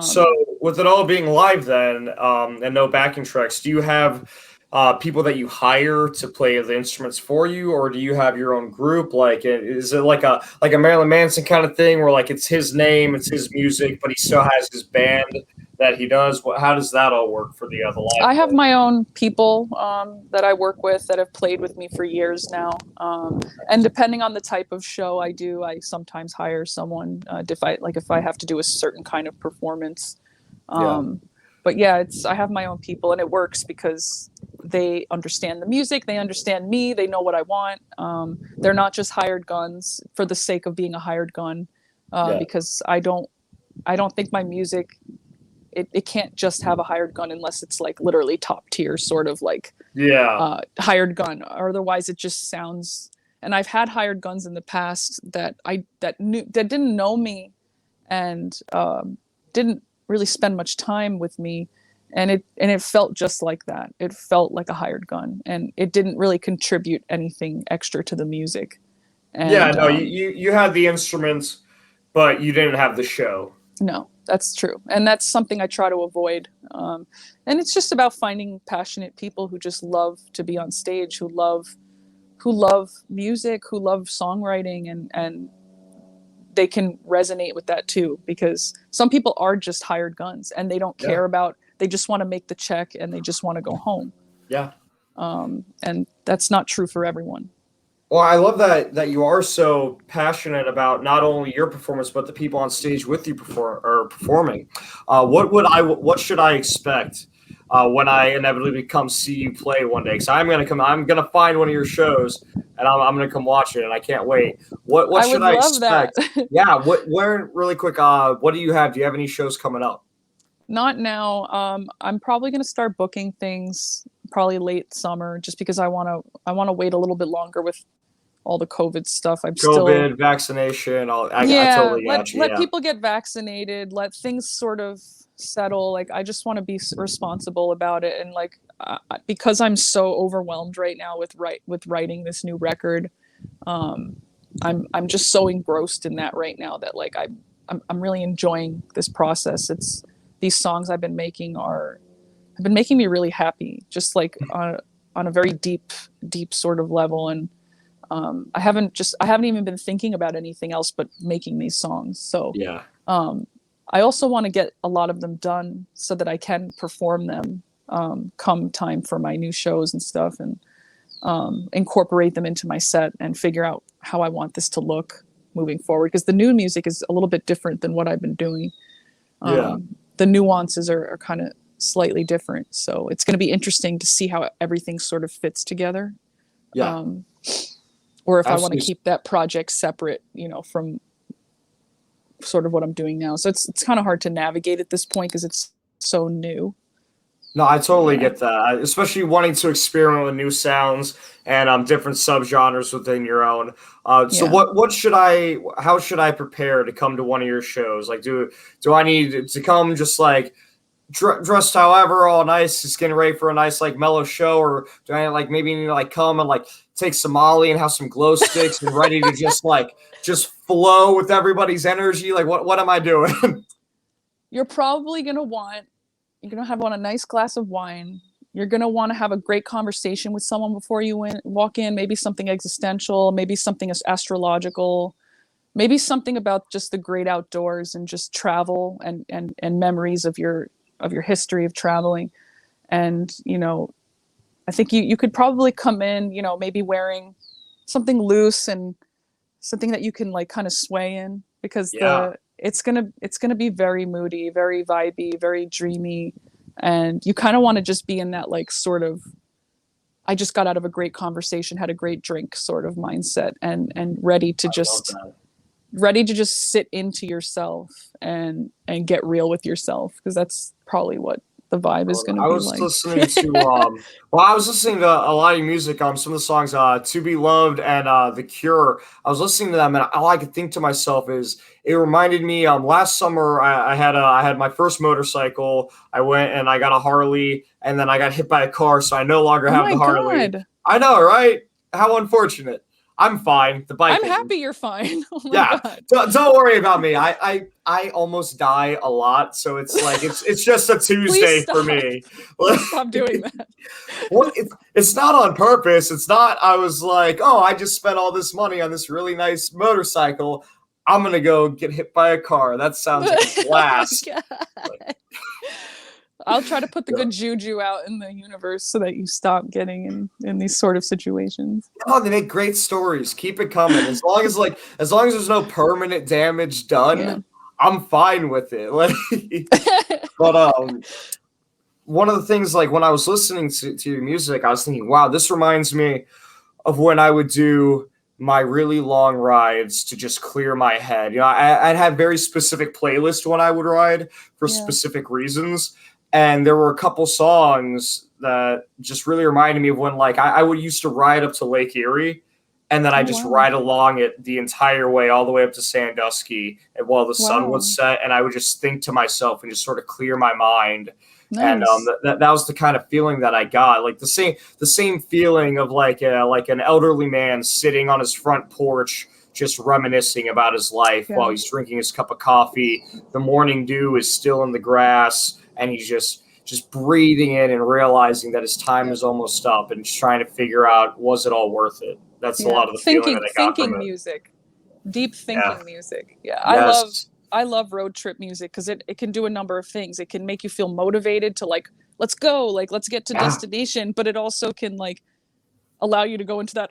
So, Um, with it all being live, then, and no backing tracks, do you have people that you hire to play the instruments for you, or do you have your own group? Like, is it like a Marilyn Manson kind of thing, where like it's his name, it's his music, but he still has his band that he does? How does that all work for the live I have play? my own people that I work with that have played with me for years now. And depending on the type of show I do, I sometimes hire someone if I have to do a certain kind of performance. Yeah, Um, But yeah, I have my own people, and it works because they understand the music, they understand me, they know what I want. They're not just hired guns for the sake of being a hired gun, Yeah. because I don't think my music, it can't just have a hired gun unless it's like literally top tier sort of like Yeah. hired gun. Otherwise, it just sounds. And I've had hired guns in the past that didn't know me, and didn't really spend much time with me, and it felt just like that. It felt like a hired gun, and it didn't really contribute anything extra to the music. Yeah, And no, you had the instruments, but you didn't have the show. no, that's true, and that's something I try to avoid. And it's just about finding passionate people who just love to be on stage, who love music, who love songwriting, and they can resonate with that too, because some people are just hired guns and they don't care about, they just want to make the check and they just want to go home. Yeah. And that's not true for everyone. Well, I love that you are so passionate about not only your performance but the people on stage with you performing. What should I expect when I inevitably come see you play one day? Because I'm gonna find one of your shows and I'm gonna come watch it, and I can't wait. What I should would I love expect? that. Yeah. Where really quick? What do you have? Do you have any shows coming up? Not now. I'm probably going to start booking things probably late summer, just because I want to wait a little bit longer with all the COVID stuff. I'm still. COVID, vaccination. I Yeah, totally got you. let Yeah. people get vaccinated, let things sort of settle. Like, I just want to be responsible about it, and like, because I'm so overwhelmed right now with writing this new record. I'm just so engrossed in that right now that like I'm really enjoying this process. It's These songs I've been making have been making me really happy, just like on a very deep sort of level. And I haven't even been thinking about anything else but making these songs. So Yeah. I also want to get a lot of them done so that I can perform them come time for my new shows and stuff, and incorporate them into my set and figure out how I want this to look moving forward. Because the new music is a little bit different than what I've been doing. Yeah. The nuances are kind of slightly different. So it's going to be interesting to see how everything sort of fits together. Yeah. Or if I want to Absolutely. keep that project separate, from sort of what I'm doing now. So it's kind of hard to navigate at this point because it's so new. No, I totally Yeah. get that, especially wanting to experiment with new sounds and different subgenres within your own. So Yeah. how should I prepare to come to one of your shows? Like, do I need to come just like dressed however, all nice, just getting ready for a nice like mellow show, or do I like maybe need to like come and like take some Molly and have some glow sticks and ready to just flow with everybody's energy? Like, what am I doing? You're probably going to want You're going to want a nice glass of wine. You're going to want to have a great conversation with someone before you walk in, maybe something existential, maybe something astrological, maybe something about just the great outdoors and just travel and memories of your history of traveling. And, I think you could probably come in, maybe wearing something loose and something that you can like kind of sway in, because Yeah. it's gonna be very moody, very vibey, very dreamy, and you kind of want to just be in that like sort of, I just got out of a great conversation, had a great drink sort of mindset, and ready to I love just that. sit into yourself and get real with yourself, because that's probably what the vibe is going to I be was like. listening to I was listening to a lot of music, some of the songs To Be Loved and The Cure. I was listening to them, and all I could think to myself is it reminded me last summer I had my first motorcycle. I went and I got a Harley, and then I got hit by a car, so I no longer Oh have my the Harley. god. I know, right? How unfortunate. I'm fine. The bike I'm isn't. happy you're fine. Oh my Yeah, god. don't worry about me. I almost die a lot, so it's like it's just a Please Tuesday for stop. me. Please stop doing that. Well, it's not on purpose. It's not. I was like, oh, I just spent all this money on this really nice motorcycle. I'm gonna go get hit by a car. That sounds like a Oh my blast. god. I'll try to put the good juju out in the universe so that you stop getting in these sort of situations. Oh, they make great stories. Keep it coming. As long as there's no permanent damage done, Yeah. I'm fine with it. Like, but one of the things, like when I was listening to your music, I was thinking, wow, this reminds me of when I would do my really long rides to just clear my head. I'd have very specific playlists when I would ride for Yeah. specific reasons. And there were a couple songs that just really reminded me of when, like, I would used to ride up to Lake Erie, and then I Oh just wow. ride along it the entire way, all the way up to Sandusky, and while the sun would Wow. set, and I would just think to myself and just sort of clear my mind. And Nice. that was the kind of feeling that I got, like the same feeling of like an elderly man sitting on his front porch, just reminiscing about his life while Yeah. he's drinking his cup of coffee. The morning dew is still in the grass, and he's just breathing in and realizing that his time Yeah. is almost up, and just trying to figure out, was it all worth it. That's a Yeah. lot of the feeling that I got from Thinking it. music. Deep Yeah. thinking music. Yeah. Yes. I love road trip music because it can do a number of things. It can make you feel motivated to like, let's go, like let's get to Yeah. destination, but it also can like allow you to go into that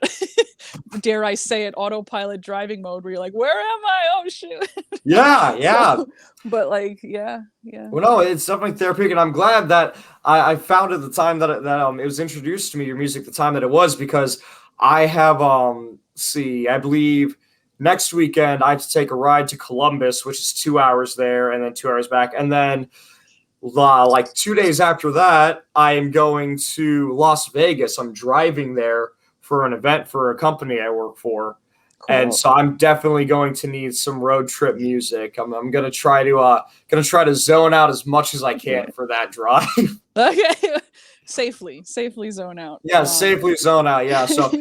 dare I say it, autopilot driving mode where you're like, where am I? Oh shoot. Yeah. Yeah. So but like, yeah, yeah. Well, no, it's definitely therapeutic, and I'm glad that I found at the time that it was introduced to me, your music, the time that it was, because I have see, I believe next weekend I have to take a ride to Columbus, which is 2 hours there and then 2 hours back, and then like 2 days after that I am going to Las Vegas. I'm driving there for an event for a company I work for. And Cool. so I'm definitely going to need some road trip music. I'm gonna try to zone out as much as I Yeah. can for that drive. Okay. Safely zone out. Yeah, safely zone out. Yeah, so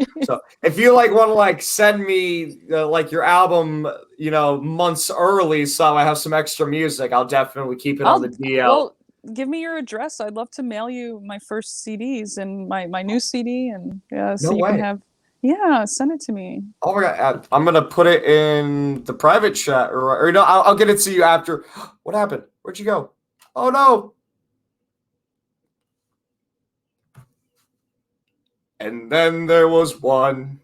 if you like want to like send me like your album, months early, so I have some extra music, I'll definitely keep it on the DL. Well, give me your address. I'd love to mail you my first CDs and my new CD, and yeah, so No you can way. have. Yeah, send it to me. Oh my god, I'm gonna put it in the private chat, or no, I'll get it to you after. What happened? Where'd you go? Oh no! And then there was one.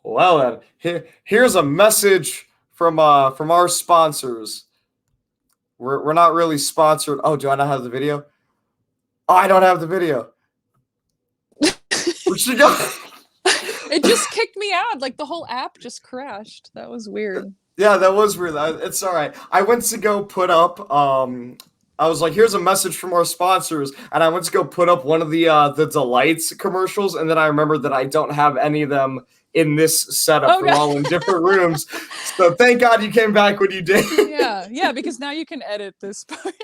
Well, then here's a message from our sponsors. We're not really sponsored. Oh, do I not have the video? Oh, I don't have the video. Where'd she go? It just kicked me out. Like the whole app just crashed. That was weird. Yeah, that was weird. It's all right. I went to go put up. I was like, "Here's a message from our sponsors," and I went to go put up one of the Delights commercials, and then I remembered that I don't have any of them in this setup. Oh, They're God. all in different rooms. So thank God you came back when you did. Yeah, because now you can edit this part.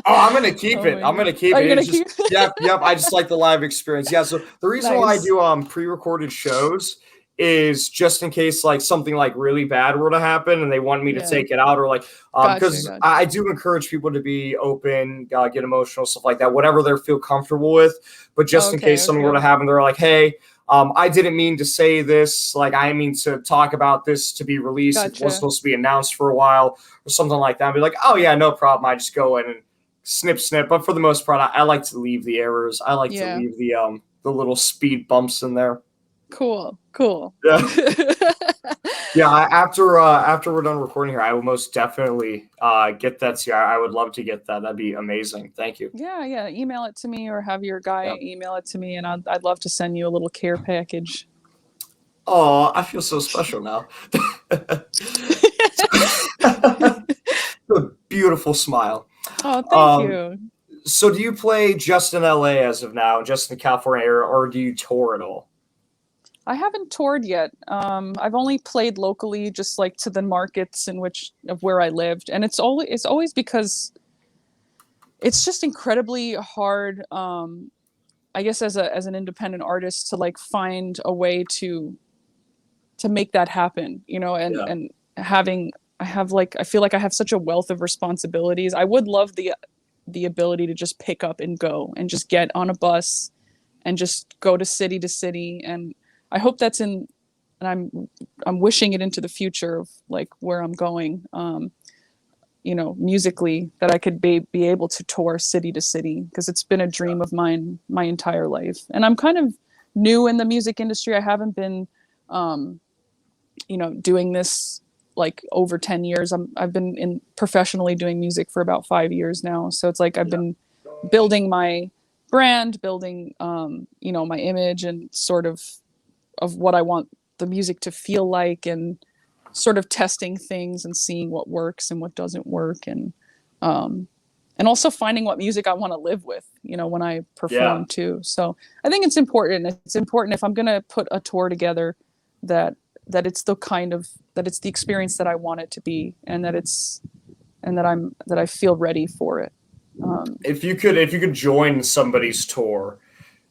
Oh, I'm gonna keep Oh it. my I'm gonna God. keep Are it. you gonna It's just, keep yep. I just like the live experience. Yeah. So the reason why I Nice. do pre-recorded shows is just in case like something like really bad were to happen and they want me to Yeah. take it out, or like because Gotcha. I do encourage people to be open, get emotional, stuff like that, whatever they feel comfortable with. But just in case something were to happen, they're like, hey. I didn't mean to say this. Like, I mean to talk about this to be released. It was Gotcha. supposed to be announced for a while or something like that. I'd be like, oh, yeah, no problem. I just go in and snip. But for the most part, I like to leave the errors. I like to Yeah. leave the little speed bumps in there. Cool. Yeah. Yeah, after we're done recording here, I will most definitely get that to you. I would love to get that. That'd be amazing. Thank you. Yeah. Email it to me or have your guy email it to me, and I'd love to send you a little care package. Oh, I feel so special now. A beautiful smile. Oh, thank you. So do you play just in LA as of now, just in the California area, or do you tour at all? I haven't toured yet. I've only played locally, just like to the markets of where I lived, and it's always because it's just incredibly hard. I guess as an independent artist to like find a way to make that happen, and I feel like I have such a wealth of responsibilities. I would love the ability to just pick up and go and just get on a bus and just go to city, and I hope that's and I'm wishing it into the future of like where I'm going, musically, that I could be able to tour city to city, because it's been a dream of mine my entire life. And I'm kind of new in the music industry. I haven't been, doing this like over 10 years. I've been in professionally doing music for about 5 years now. So it's like I've been building my brand, building you know, my image and sort of what I want the music to feel like, and sort of testing things and seeing what works and what doesn't work, and also finding what music I want to live with, you know, when I perform too. So I think it's important. It's important if I'm going to put a tour together that it's the kind of, that it's the experience that I want it to be, and that I feel ready for it. If you could join somebody's tour,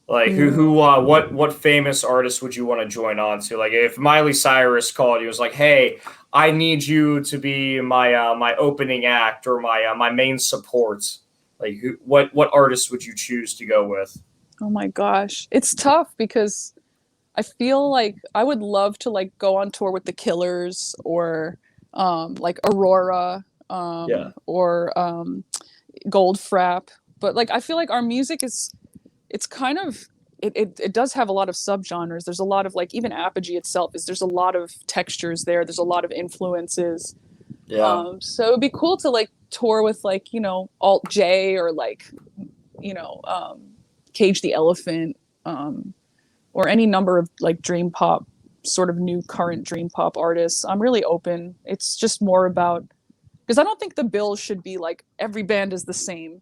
like what famous artist would you want to join on to? Like if Miley Cyrus called you, was like, "Hey, I need you to be my opening act or my main support." Like what artist would you choose to go with? Oh my gosh, it's tough because I feel like I would love to like go on tour with the Killers, or like Aurora, or Goldfrapp. But like I feel like our music it's kind of, it does have a lot of subgenres. There's a lot of like, even Apogee itself there's a lot of textures there. There's a lot of influences. So it'd be cool to like tour with like, you know, Alt J, or like, you know, Cage the Elephant, or any number of like dream pop, sort of new current dream pop artists. I'm really open. It's just more about, because I don't think the bill should be like every band is the same.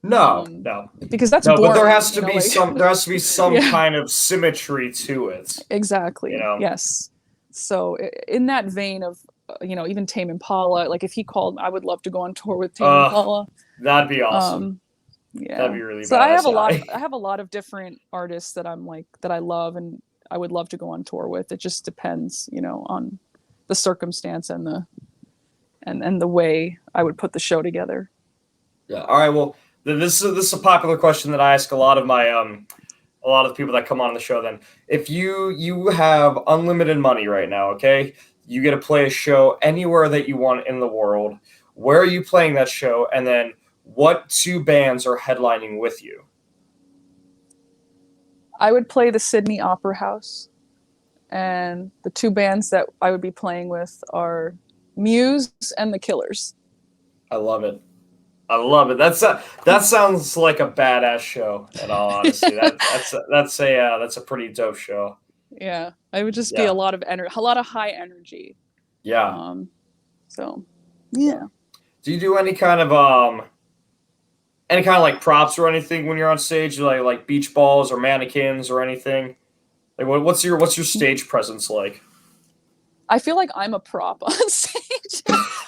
No, because that's no, boring, but there has to you know, be like, some kind of symmetry to it. Exactly. You know? Yes. So in that vein of, you know, even Tame Impala, like if he called, I would love to go on tour with Tame Impala. That'd be awesome. Yeah. That'd be really so bad. I have a lot of different artists that I'm like, that I love and I would love to go on tour with. It just depends, you know, on the circumstance and the way I would put the show together. Yeah. All right. Well, this is a popular question that I ask a lot of my a lot of the people that come on the show. Then, if you have unlimited money right now, okay, you get to play a show anywhere that you want in the world. Where are you playing that show? And then, what two bands are headlining with you? I would play the Sydney Opera House, and the two bands that I would be playing with are Muse and the Killers. I love it. I love it. That sounds like a badass show. In all honesty, that's a pretty dope show. Yeah, it would just be a lot of energy, a lot of high energy. Yeah. So, yeah. Do you do any kind of like props or anything when you're on stage, like beach balls or mannequins or anything? Like what's your stage presence like? I feel like I'm a prop on stage.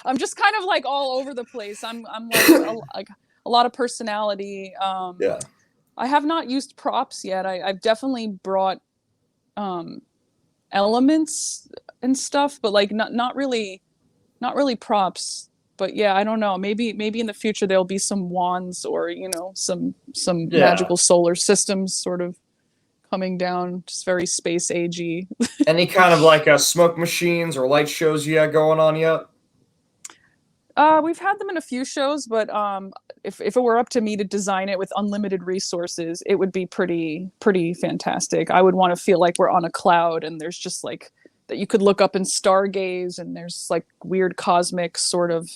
I'm just kind of like all over the place. I'm like a lot of personality. I have not used props yet. I've definitely brought elements and stuff, but like not really props. But yeah, I don't know. Maybe in the future there'll be some wands, or you know, some magical solar systems sort of coming down, just very space agey. Any kind of like smoke machines or light shows you got going on yet? We've had them in a few shows, but if it were up to me to design it with unlimited resources, it would be pretty fantastic. I would want to feel like we're on a cloud, and there's just like that you could look up and stargaze, and there's like weird cosmic sort of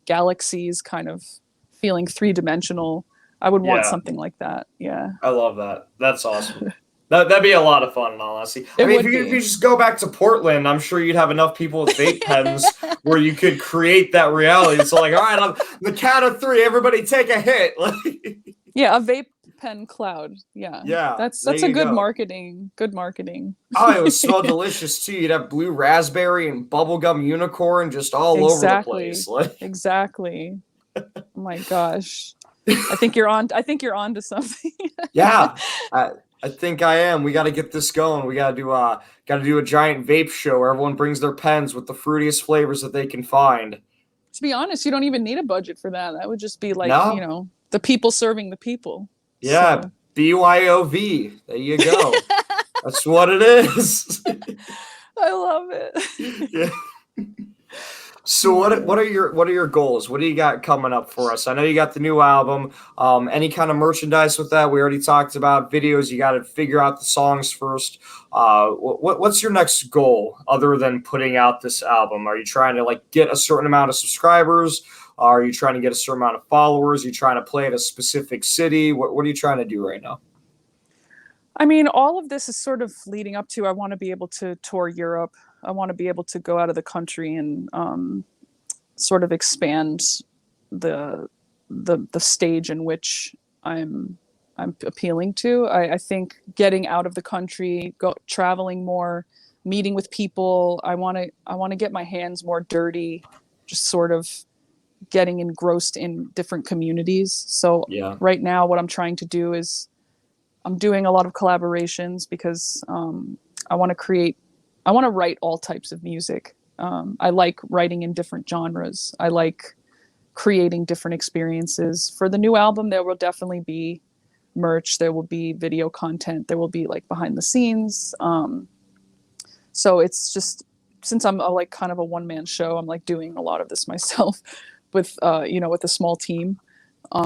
galaxies, kind of feeling three-dimensional. I would want something like that. Yeah. I love that. That's awesome. That'd be a lot of fun, in all honesty. I mean, if you just go back to Portland, I'm sure you'd have enough people with vape pens where you could create that reality. So, like, all right, on the count of three, everybody take a hit. Yeah, a vape pen cloud. Yeah. Yeah. That's a good marketing. Good marketing. Oh, it would smell delicious too. You'd have blue raspberry and bubblegum unicorn just all over the place. Exactly. Oh my gosh. I think you're on to something. Yeah. I think I am. We got to get this going. We got to do a giant vape show where everyone brings their pens with the fruitiest flavors that they can find. To be honest, you don't even need a budget for that. That would just be like, you know, the people serving the people. Yeah, so. BYOV. There you go. That's what it is. I love it. Yeah. So what are your goals? What do you got coming up for us? I know you got the new album. Any kind of merchandise with that? We already talked about videos. You got to figure out the songs first. What's your next goal other than putting out this album? Are you trying to like get a certain amount of subscribers? Are you trying to get a certain amount of followers? Are you trying to play at a specific city? What are you trying to do right now? I mean, all of this is sort of leading up to I want to be able to tour Europe. I want to be able to go out of the country and sort of expand the the stage in which I'm appealing to. I think getting out of the country, go traveling more, meeting with people. I want to get my hands more dirty, just sort of getting engrossed in different communities. So Yeah. right now, what I'm trying to do is I'm doing a lot of collaborations because I want to create, I want to write all types of music. I like writing in different genres. I like creating different experiences. For the new album, there will definitely be merch. There will be video content. There will be like behind the scenes. So it's just, since I'm like kind of a one man show, I'm like doing a lot of this myself with with a small team.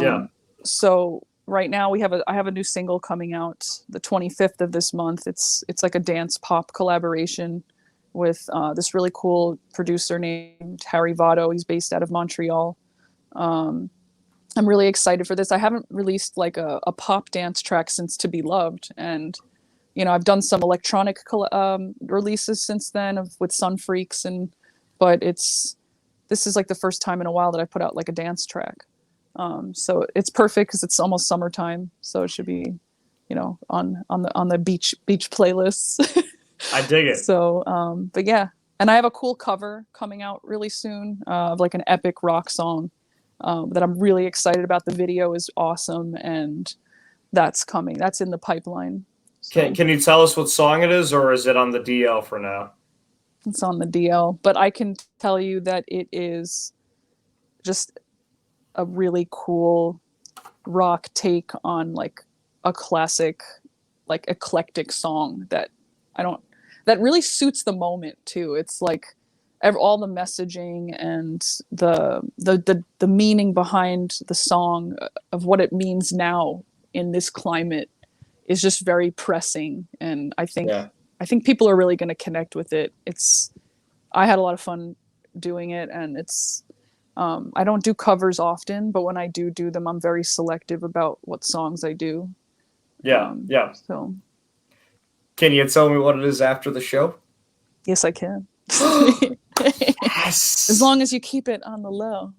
Yeah. So right now I have a new single coming out the 25th of this month. It's like a dance pop collaboration with this really cool producer named Harry Votto. He's based out of Montreal. Um, I'm really excited for this. I haven't released like a pop dance track since To Be Loved, and I've done some electronic releases since then with Sun Freaks, but this is like the first time in a while that I put out like a dance track. So it's perfect because it's almost summertime, so it should be, on the beach playlists. I dig it. So, but yeah, and I have a cool cover coming out really soon of like an epic rock song that I'm really excited about. The video is awesome, and that's coming. That's in the pipeline. So Can you tell us what song it is, or is it on the DL for now? it's on the DL, but I can tell you that it is just a really cool rock take on like a classic, like eclectic song I don't that really suits the moment too. It's like all the messaging and the meaning behind the song of what it means now in this climate is just very pressing, and Yeah. I think people are really going to connect with it. I had a lot of fun doing it, and I don't do covers often, but when I do them, I'm very selective about what songs I do. Yeah. Yeah. So Can you tell me what it is after the show? yes, I can. As Yes. long as you keep it on the low.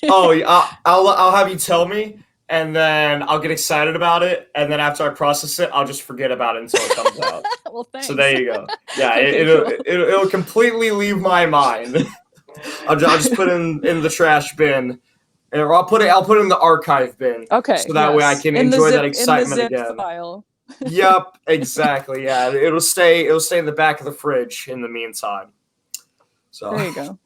Oh, yeah, I'll have you tell me, and then I'll get excited about it, and then after I process it, I'll just forget about it until it comes out. Well, thanks. So there you go. Yeah, Okay, it'll, cool. it'll completely leave my mind. I'll just put it in the trash bin, or I'll put it in the archive bin, Okay, so that way I yes. can In the enjoy that zip excitement again. file. Yep, exactly. Yeah, it'll stay in the back of the fridge in the meantime. So There you go.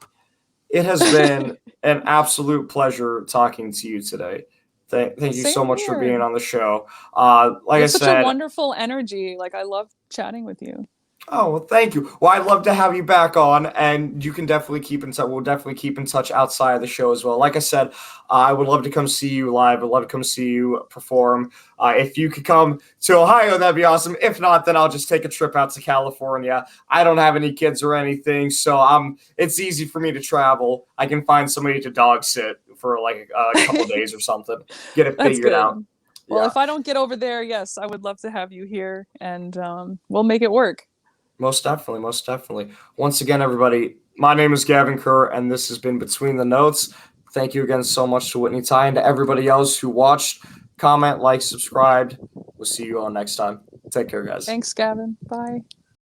it has been an absolute pleasure talking to you today. Thank you so Same much for being here. on the show. Like You I have such a said, wonderful energy. Like I love chatting with you. oh, well, thank you. Well, I'd love to have you back on, and you can definitely keep in touch. We'll definitely keep in touch outside of the show as well. Like I said, I would love to come see you live. I'd love to come see you perform. If you could come to Ohio, that'd be awesome. If not, then I'll just take a trip out to California. I don't have any kids or anything, so it's easy for me to travel. I can find somebody to dog sit for like a couple days or something. Get it That's figured good. out. Well, Yeah. if I don't get over there, yes, I would love to have you here, and we'll make it work. Most definitely, most definitely. Once again, everybody, my name is Gavin Kerr, and this has been Between the Notes. Thank you again so much to Whitney Ty and to everybody else who watched, comment, like, subscribed. We'll see you all next time. Take care, guys. Thanks, Gavin. Bye.